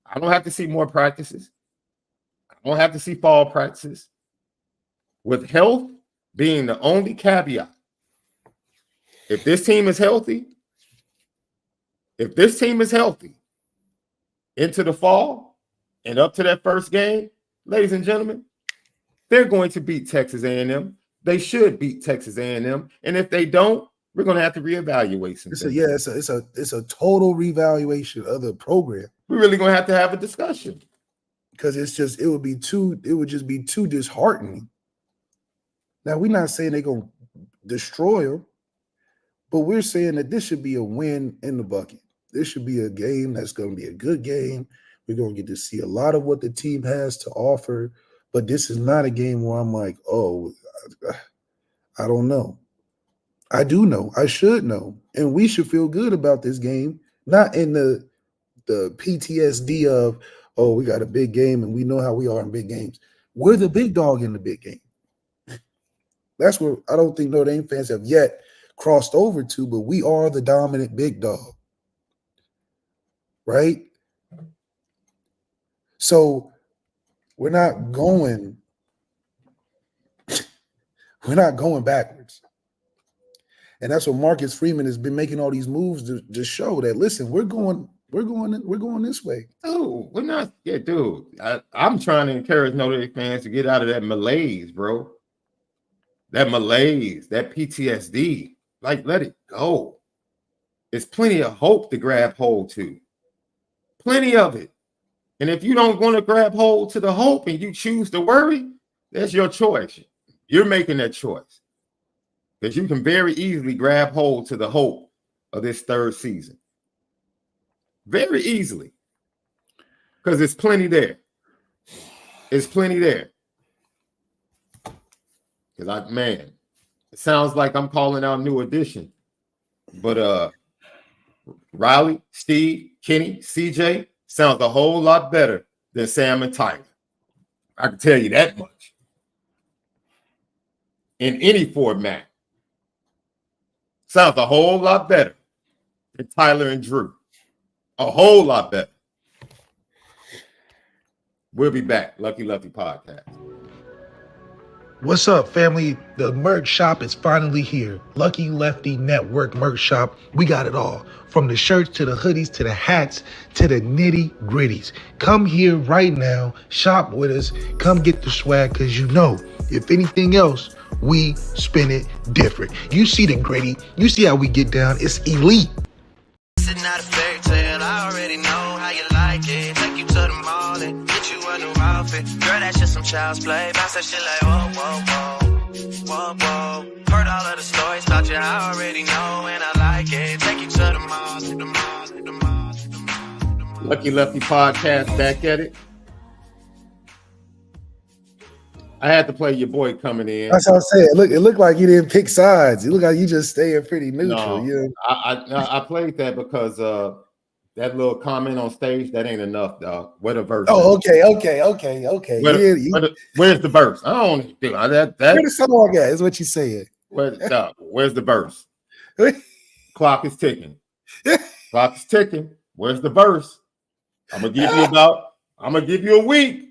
I don't have to see more practices. I don't have to see fall practices. With health being the only caveat, if this team is healthy into the fall, And up to that first game, ladies and gentlemen, they're going to beat Texas A&M. They should beat Texas A&M. And if they don't, we're going to have to reevaluate some things. It's a total reevaluation of the program. We're really going to have a discussion. Because it would just be too disheartening. Now, we're not saying they're going to destroy them, but we're saying that this should be a win in the bucket. This should be a game that's going to be a good game. We're going to get to see a lot of what the team has to offer, but this is not a game where I'm like, oh, I don't know. I do know. I should know. And we should feel good about this game, not in the PTSD of, oh, we got a big game and we know how we are in big games. We're the big dog in the big game. That's where I don't think Notre Dame fans have yet crossed over to, but we are the dominant big dog. Right? So we're not going backwards. And that's what Marcus Freeman has been making all these moves to show that, listen, we're going this way. Oh, we're not. Yeah, dude. I'm trying to encourage Notre Dame fans to get out of that malaise, bro. That malaise, that PTSD. Like, let it go. There's plenty of hope to grab hold to. Plenty of it. And if you don't want to grab hold to the hope and you choose to worry, that's your choice. You're making that choice. Because you can very easily grab hold to the hope of this third season. Very easily. Because it's plenty there. It's plenty there. Because it sounds like I'm calling out New Edition. But Riley, Steve, Kenny, CJ sounds a whole lot better than Sam and Tyler. I can tell you that much. In any format. Sounds a whole lot better than Tyler and Drew. A whole lot better. We'll be back. Lucky Lefty Podcast. What's up, family? The merch shop is finally here. Lucky Lefty Network merch shop. We got it all. From the shirts to the hoodies to the hats to the nitty gritties. Come here right now. Shop with us. Come get the swag because you know, if anything else, we spin it different. You see the gritty. You see how we get down. It's elite. It's not a fairy tale. I already know how you like it. Take you to the mall and get you a new outfit. Girl, that's just some child's play. Bounce that shit like whoa, whoa, whoa, whoa, whoa. Heard all of the stories, thought you I already know, and I like it. Take you to the mall, to the mall, to the mall, to the mall, to the mall. Lucky Lefty Podcast, back at it. I had to play your boy coming in. That's what I'm saying. It looked like you didn't pick sides. You look like you just staying pretty neutral. No, you know? I played that because that little comment on stage, that ain't enough, dog. Where the verse? Oh, okay. Where's the verse? I don't do that. Where the song at is what you saying. Where's the verse? Clock is ticking. Clock is ticking. Where's the verse? I'm gonna give you a week.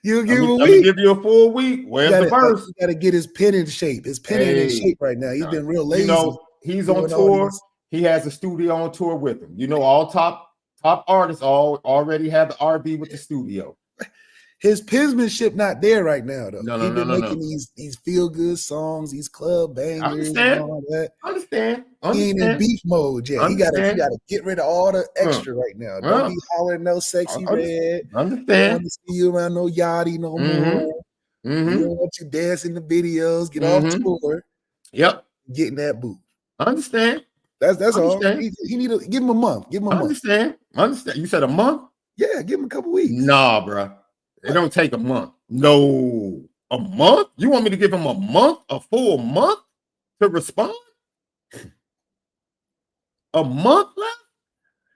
You give I'm him a gonna week. give you a full week. Where's the verse? You got to get his pen in shape. His pen ain't in shape right now. He's been real lazy. You know, he's on tour. He has a studio on tour with him. You know, all top artists already have the RV with the studio. His penmanship not there right now, though. No, He's been making these feel good songs, these club bangers, and all that. Understand. He ain't in beef mode yet. He gotta get rid of all the extra right now. Don't be hollering no sexy red. Understand. Don't want to see you around no yachty no more. You don't want you dance in the videos. Get off tour. Yep. Getting that boot. Understand. That's all. He need to give him a month. Give him a month. Understand. You said a month? Yeah, give him a couple weeks. Nah, bro. It don't take a month. No. A month? You want me to give him a month? A full month to respond? A month left?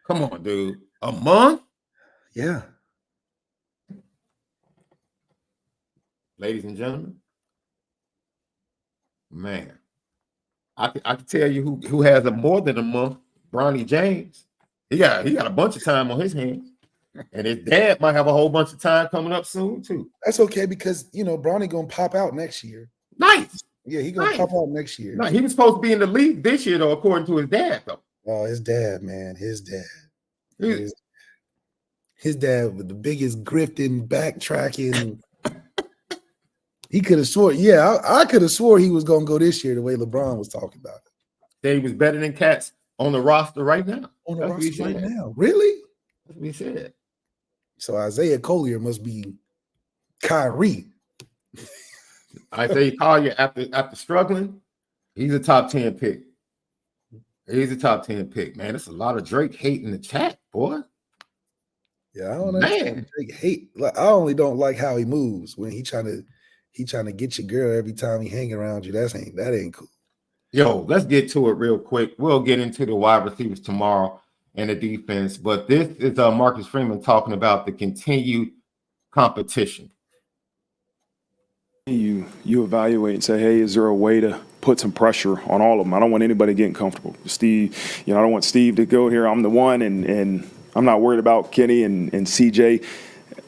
Come on, dude. A month? Yeah. Ladies and gentlemen, man, I can tell you who has more than a month. Bronny James. He got a bunch of time on his hands. And his dad might have a whole bunch of time coming up soon, too. That's okay because, Bronny going to pop out next year. Nice. Yeah, he going to pop out next year. No, he was supposed to be in the league this year, though, according to his dad, though. Oh, his dad, man. His dad. His dad with the biggest grifting, backtracking. He could have swore, yeah, I could have swore he was going to go this year the way LeBron was talking about it. Say he was better than cats on the roster right now. On the That's what he roster right said. now. Really? That's what he said. So Isaiah Collier must be Kyrie. Isaiah Collier, after struggling, he's a top 10 pick. He's a top 10 pick, man. It's a lot of Drake hate in the chat, boy. Yeah, I don't understand. Drake hate. Like, I only don't like how he moves when he trying to get your girl every time he hang around you. That ain't cool. Yo, let's get to it real quick. We'll get into the wide receivers tomorrow and the defense, but this is Marcus Freeman talking about the continued competition. You evaluate and say, hey, is there a way to put some pressure on all of them? I don't want anybody getting comfortable. Steve, I don't want Steve to go here. I'm the one, and I'm not worried about Kenny and CJ.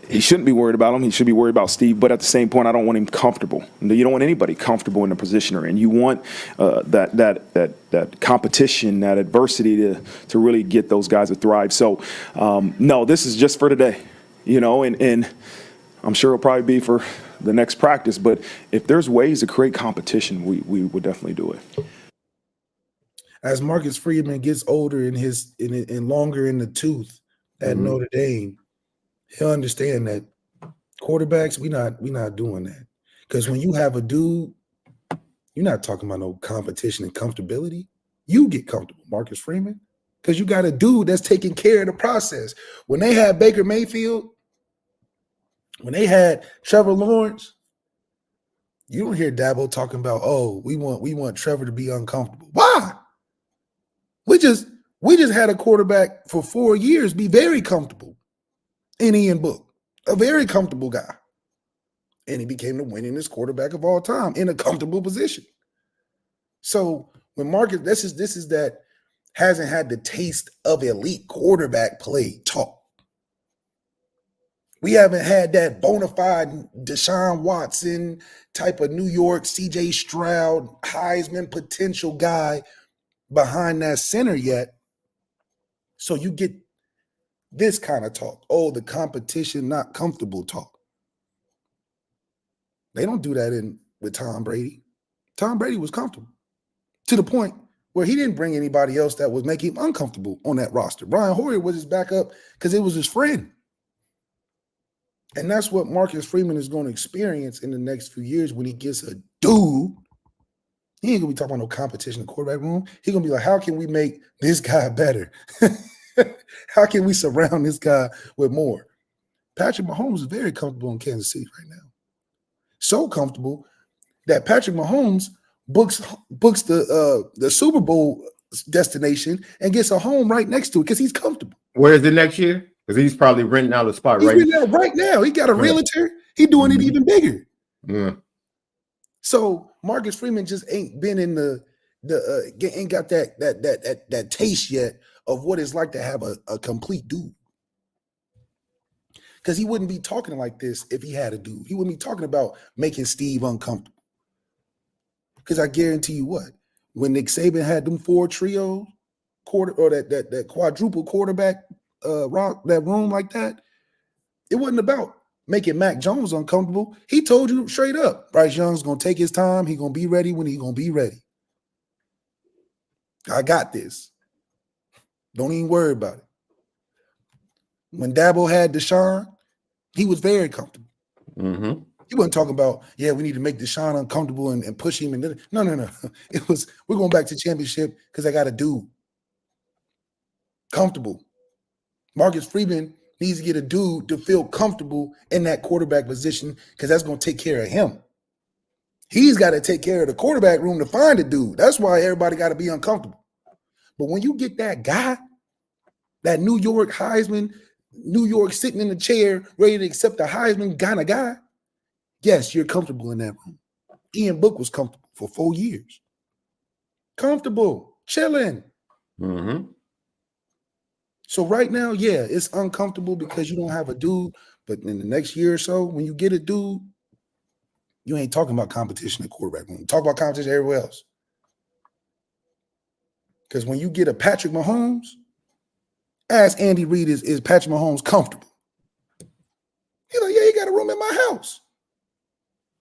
He shouldn't be worried about him. He should be worried about Steve. But at the same point, I don't want him comfortable. You don't want anybody comfortable in the position they're in. You want that competition, that adversity to really get those guys to thrive. So, no, this is just for today, and I'm sure it'll probably be for the next practice. But if there's ways to create competition, we would definitely do it. As Marcus Freeman gets older and longer in the tooth at Notre Dame, he'll understand that quarterbacks, we not doing that. Because when you have a dude, you're not talking about no competition and comfortability. You get comfortable, Marcus Freeman, because you got a dude that's taking care of the process. When they had Baker Mayfield, when they had Trevor Lawrence, you don't hear Dabo talking about, oh, we want Trevor to be uncomfortable. Why? We just had a quarterback for 4 years be very comfortable in Ian Book, a very comfortable guy. And he became the winningest quarterback of all time in a comfortable position. So when Marcus, this is that hasn't had the taste of elite quarterback play talk. We haven't had that bona fide Deshaun Watson type of New York CJ Stroud Heisman potential guy behind that center yet. So you get this kind of talk. Oh, the competition, not comfortable talk. They don't do that with Tom Brady. Tom Brady was comfortable to the point where he didn't bring anybody else that would make him uncomfortable on that roster. Brian Hoyer was his backup because it was his friend. And that's what Marcus Freeman is going to experience in the next few years when he gets a dude. He ain't going to be talking about no competition in the quarterback room. He's going to be like, how can we make this guy better? How can we surround this guy with more? Patrick Mahomes is very comfortable in Kansas City right now. So comfortable that Patrick Mahomes books the Super Bowl destination and gets a home right next to it because he's comfortable. Where is it next year? Because he's probably renting out a spot right now. He got a realtor. He's doing it even bigger. Yeah. So Marcus Freeman just ain't been in ain't got that taste yet of what it's like to have a complete dude. Because he wouldn't be talking like this if he had a dude. He wouldn't be talking about making Steve uncomfortable. Because I guarantee you what, when Nick Saban had them 4 trio that quadruple quarterback that room like that, it wasn't about making Mac Jones uncomfortable. He told you straight up, Bryce Young's going to take his time. He's going to be ready when he's going to be ready. I got this. Don't even worry about it. When Dabo had Deshaun, he was very comfortable. Mm-hmm. He wasn't talking about, we need to make Deshaun uncomfortable and push him. No. It was, we're going back to championship because I got a dude. Comfortable. Marcus Freeman needs to get a dude to feel comfortable in that quarterback position because that's going to take care of him. He's got to take care of the quarterback room to find a dude. That's why everybody got to be uncomfortable. But when you get that guy, that New York Heisman, New York sitting in the chair, ready to accept the Heisman kind of guy, yes, you're comfortable in that room. Ian Book was comfortable for 4 years. Comfortable, chilling. Mm-hmm. So right now, it's uncomfortable because you don't have a dude. But in the next year or so, when you get a dude, you ain't talking about competition in the quarterback room. Talk about competition everywhere else. Because when you get a Patrick Mahomes, ask Andy Reid, is Patrick Mahomes comfortable? He's like, yeah, he got a room in my house.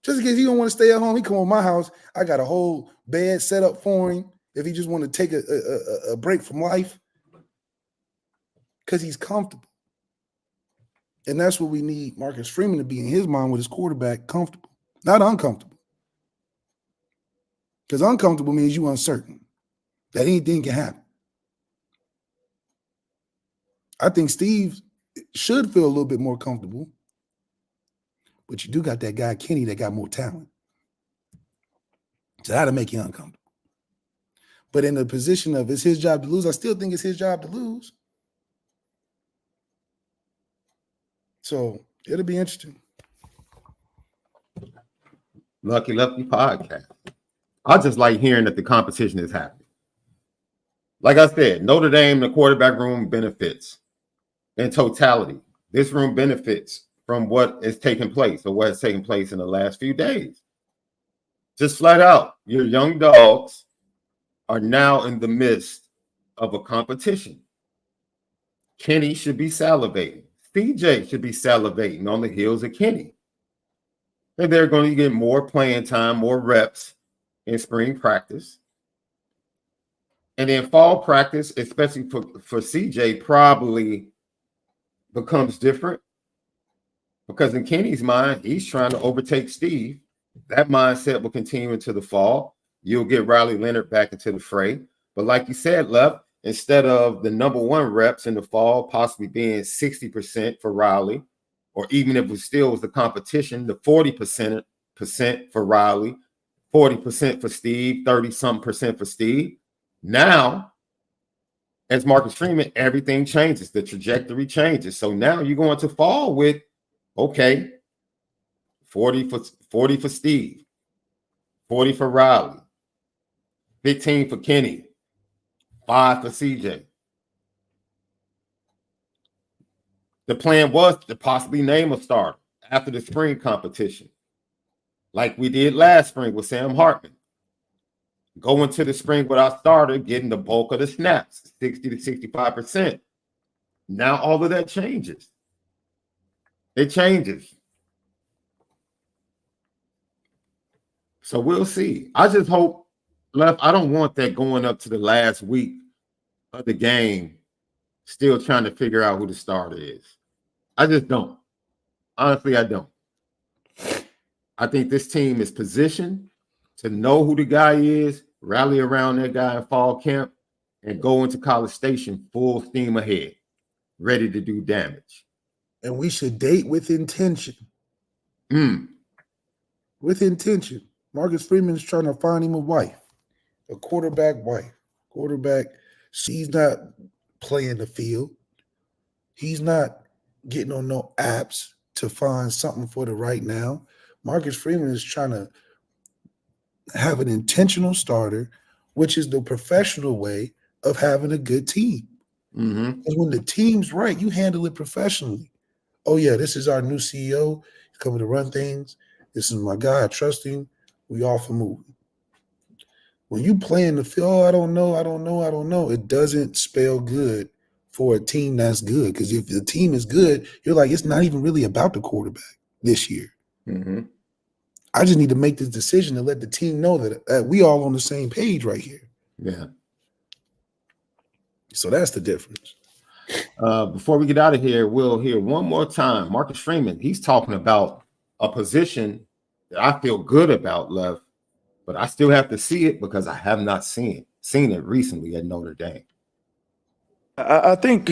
Just in case he don't want to stay at home, he come on my house. I got a whole bed set up for him if he just want to take a break from life. Because he's comfortable. And that's what we need Marcus Freeman to be in his mind with his quarterback, comfortable, not uncomfortable. Because uncomfortable means you uncertain that anything can happen. I think Steve should feel a little bit more comfortable. But you do got that guy, Kenny, that got more talent. So that'll make you uncomfortable. But in the position of it's his job to lose, I still think it's his job to lose. So it'll be interesting. Lucky Lefty podcast. I just like hearing that the competition is happening. Like I said, Notre Dame, the quarterback room benefits in totality. This room benefits from what is taking place or what has taken place in the last few days. Just flat out, your young dogs are now in the midst of a competition. Kenny should be salivating. CJ should be salivating on the heels of Kenny. And they're going to get more playing time, more reps in spring practice. And then fall practice, especially for CJ, probably becomes different. Because in Kenny's mind, he's trying to overtake Steve. That mindset will continue into the fall. You'll get Riley Leonard back into the fray. But like you said, Left, instead of the number one reps in the fall possibly being 60% for Riley, or even if it still was the competition, the 40% for Riley, 40% for Steve, 30-something% for Steve. Now, as Marcus Freeman, everything changes. The trajectory changes. So now you're going to fall with, okay, 40 for Steve, 40 for Riley, 15 for Kenny, 5 for CJ. The plan was to possibly name a starter after the spring competition, like we did last spring with Sam Hartman. Go into the spring with our starter, getting the bulk of the snaps, 60 to 65%. Now all of that changes. It changes. So we'll see. I just hope, Left, I don't want that going up to the last week of the game, still trying to figure out who the starter is. I just don't. Honestly, I don't. I think this team is positioned to know who the guy is, rally around that guy in fall camp, and go into College Station full steam ahead, ready to do damage. And we should date with intention. With intention. Marcus Freeman is trying to find him a wife, a quarterback wife. Quarterback, she's not playing the field. He's not getting on no apps to find something for the right now. Marcus Freeman is trying to have an intentional starter, which is the professional way of having a good team. And when the team's right, you handle it professionally. Oh, yeah, this is our new CEO. He's coming to run things. This is my guy. I trust him. We off and moving. When you play in the field, oh, I don't know. It doesn't spell good for a team that's good. Because if the team is good, you're like, it's not even really about the quarterback this year. I just need to make this decision to let the team know that we all on the same page right here. Yeah. So that's the difference. Before we get out of here, we'll hear one more time. Marcus Freeman, he's talking about a position that I feel good about, Left, but I still have to see it because I have not seen it recently at Notre Dame. I think,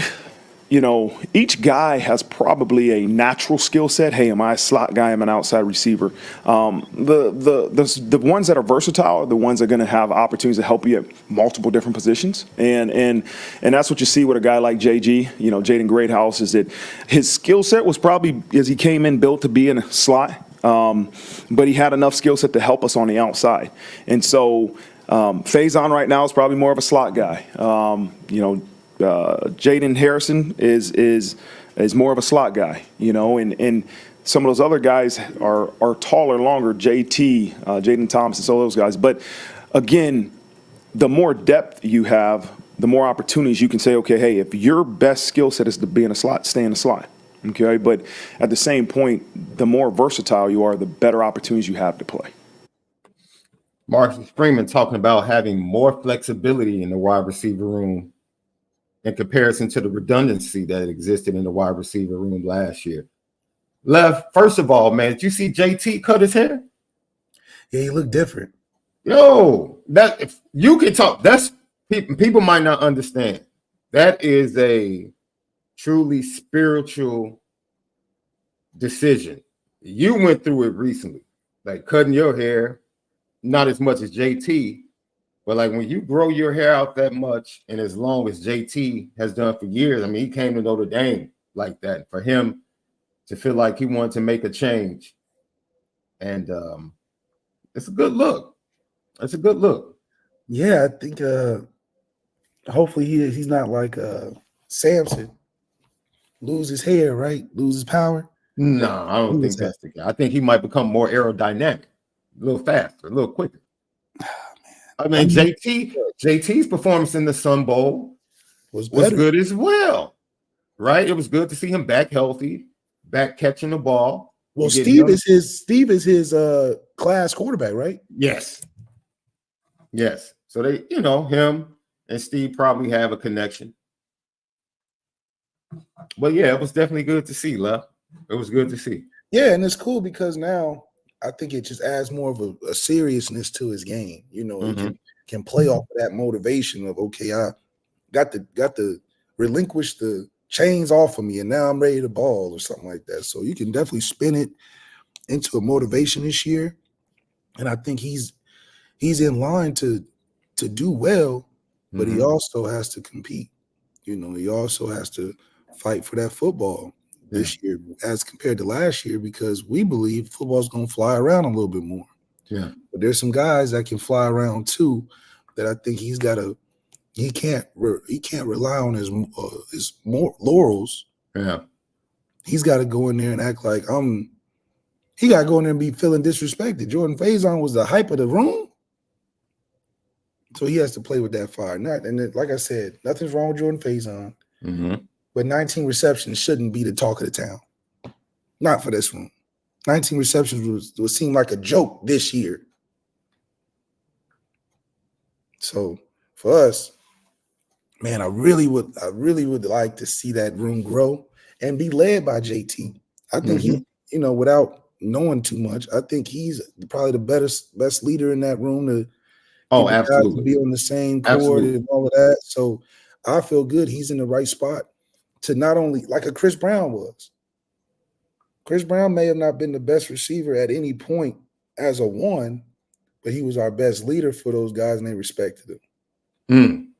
each guy has probably a natural skill set. Hey, am I a slot guy? Am I an outside receiver? The ones that are versatile are the ones that are going to have opportunities to help you at multiple different positions. And that's what you see with a guy like JG, Jaden Greathouse, is that his skill set was probably, as he came in, built to be in a slot. But he had enough skill set to help us on the outside. And so Faison right now is probably more of a slot guy. Jaden Harrison is more of a slot guy, and some of those other guys are taller, longer, JT, Jaden Thompson, so those guys. But again, the more depth you have, the more opportunities you can say, okay, hey, if your best skill set is to be in a slot, stay in a slot. Okay, but at the same point, the more versatile you are, the better opportunities you have to play. Marcus Freeman talking about having more flexibility in the wide receiver room in comparison to the redundancy that existed in the wide receiver room last year. Left, first of all, man, did you see JT cut his hair? Yeah, he looked different. Yo, that if you can talk, that's people might not understand. That is a truly spiritual decision. You went through it recently, like cutting your hair, not as much as JT, but like when you grow your hair out that much and as long as JT has done for years, I mean, he came to Notre Dame like that. For him to feel like he wanted to make a change, and it's a good look. It's a good look. Yeah, I think hopefully he's not like Samson, lose his hair, right? Lose his power. No, I don't think that's the guy. I think he might become more aerodynamic, a little faster, a little quicker. I mean, JT's performance in the Sun Bowl was good as well, right? It was good to see him back healthy, back catching the ball. Well, Steve is his class quarterback, right? Yes. So they, him and Steve probably have a connection. But yeah, it was definitely good to see, Left. It was good to see. Yeah, and it's cool because now I think it just adds more of a seriousness to his game. He can play off of that motivation of, okay, I got to relinquish the chains off of me, and now I'm ready to ball or something like that. So you can definitely spin it into a motivation this year, and I think he's in line to do well, but he also has to compete. He also has to fight for that football this year as compared to last year, because we believe football's going to fly around a little bit more. Yeah. But there's some guys that can fly around too that I think he can't rely on his more laurels. Yeah. He's got to go in there and act like he got to go in there and be feeling disrespected. Jordan Faison was the hype of the room. So he has to play with that fire. Like I said, nothing's wrong with Jordan Faison. But 19 receptions shouldn't be the talk of the town. Not for this room. 19 receptions would seem like a joke this year. So for us, man, I really would like to see that room grow and be led by JT. I think he, without knowing too much, I think he's probably the best leader in that room to absolutely be on the same chord and all of that. So I feel good he's in the right spot to not only like a Chris Brown was. Chris Brown may have not been the best receiver at any point as a one, but he was our best leader for those guys and they respected him.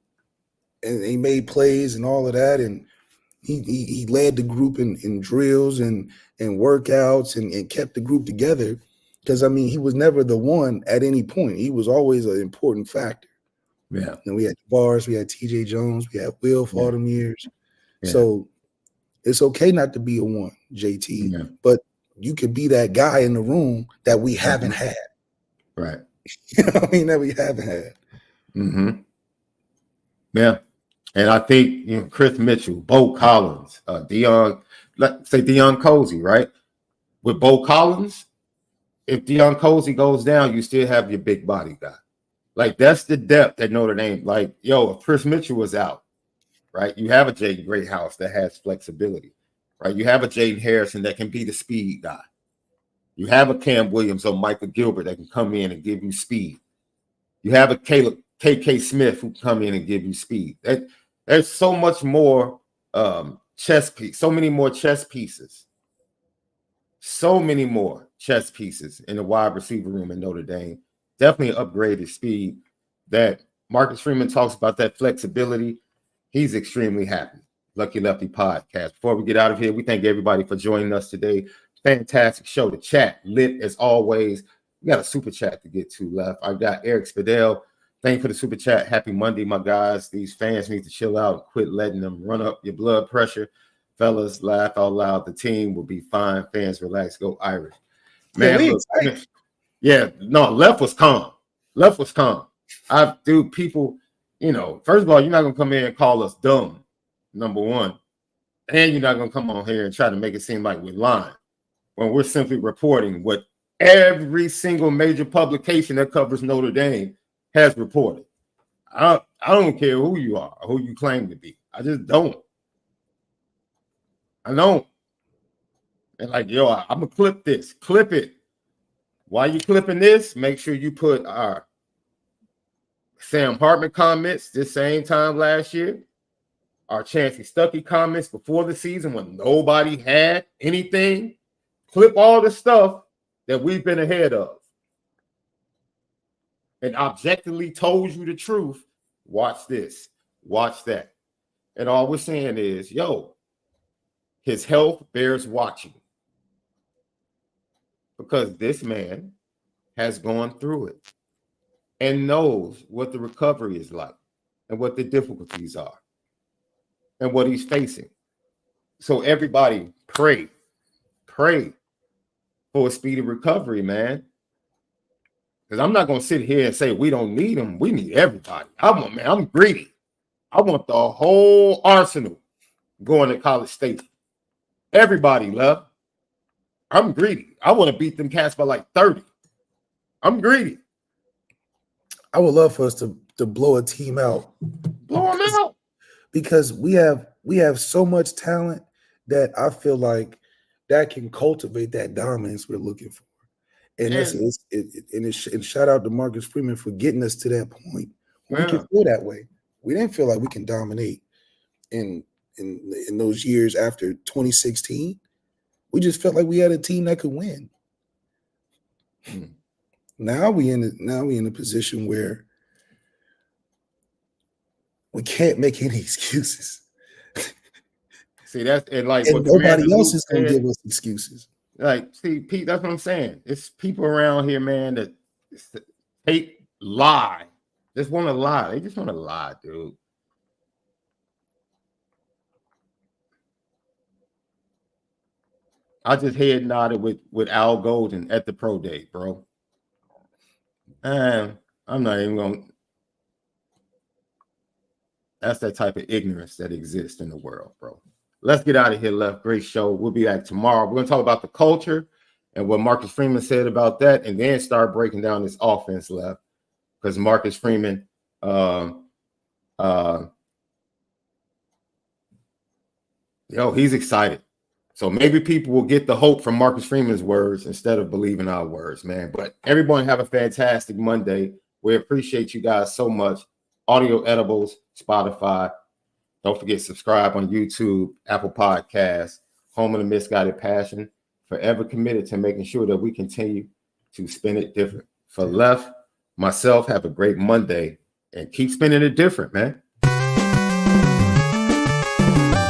And he made plays and all of that. And he led the group in drills and workouts and kept the group together. Because, I mean, he was never the one at any point. He was always an important factor. Yeah. And we had Bars, we had TJ Jones, we had Will for all them years. Yeah. So it's okay not to be a one, JT, but you could be that guy in the room that we haven't had. Right. You know what I mean? That we haven't had. Yeah. And I think, Chris Mitchell, Bo Collins, Deion Cozy, right? With Bo Collins, if Deion Cozy goes down, you still have your big body guy. Like, that's the depth at Notre Dame. Like, if Chris Mitchell was out, right, you have a Jaden Greathouse that has flexibility, right? You have a Jaden Harrison that can be the speed guy. You have a Cam Williams or Michael Gilbert that can come in and give you speed. You have a KK Smith who can come in and give you speed. There's so much more chess piece, so many more chess pieces. So many more chess pieces in the wide receiver room in Notre Dame. Definitely upgraded speed that Marcus Freeman talks about, that flexibility. He's extremely happy. Lucky Lefty podcast. Before we get out of here, we thank everybody for joining us today. Fantastic show. The chat lit as always. We got a super chat to get to left. I got Eric Spadell. Thank you for the super chat. Happy Monday, my guys. These fans need to chill out and quit letting them run up your blood pressure. Fellas, laugh out loud. The team will be fine. Fans, relax. Go Irish. Man, Left was calm. Left was calm. People, first of all, you're not going to come in and call us dumb, number one. And you're not going to come on here and try to make it seem like we're lying when we're simply reporting what every single major publication that covers Notre Dame has reported. I don't care who you are or who you claim to be. I just don't. I don't. And like, yo, I'm going to clip this. Clip it. While you clipping this, make sure you put our Sam Hartman comments this same time last year, our Chancey Stuckey comments before the season when nobody had anything. Clip all the stuff that we've been ahead of and objectively told you the truth. Watch this, watch that. And all we're saying is, yo, his health bears watching because this man has gone through it and knows what the recovery is like and what the difficulties are and what he's facing. So everybody pray for a speedy recovery, man. Because I'm not going to sit here and say we don't need him. We need everybody. I'm greedy. I want the whole arsenal going to College Station. Everybody, love. I'm greedy. I want to beat them cats by like 30. I'm greedy. I would love for us to blow a team out. Blow them out. Because we have so much talent that I feel like that can cultivate that dominance we're looking for. And and shout out to Marcus Freeman for getting us to that point. We can feel that way. We didn't feel like we can dominate in those years after 2016. We just felt like we had a team that could win. Now we in a position where we can't make any excuses. See, that's and like and nobody else is going to give us excuses. Like, see, Pete, that's what I'm saying. It's people around here, man, that lie. Just want to lie. They just want to lie, dude. I just head nodded with Al Golden at the pro day, bro. And I'm not even going to. That's that type of ignorance that exists in the world, bro. Let's get out of here, Left. Great show. We'll be back tomorrow. We're going to talk about the culture and what Marcus Freeman said about that, and then start breaking down this offense, Left. Because Marcus Freeman, he's excited. So maybe people will get the hope from Marcus Freeman's words instead of believing our words, man. But everyone have a fantastic Monday. We appreciate you guys so much. Audio Edibles, Spotify. Don't forget, subscribe on YouTube, Apple Podcasts, Home of the Misguided Passion. Forever committed to making sure that we continue to spin it different. For Left, myself, have a great Monday and keep spinning it different, man.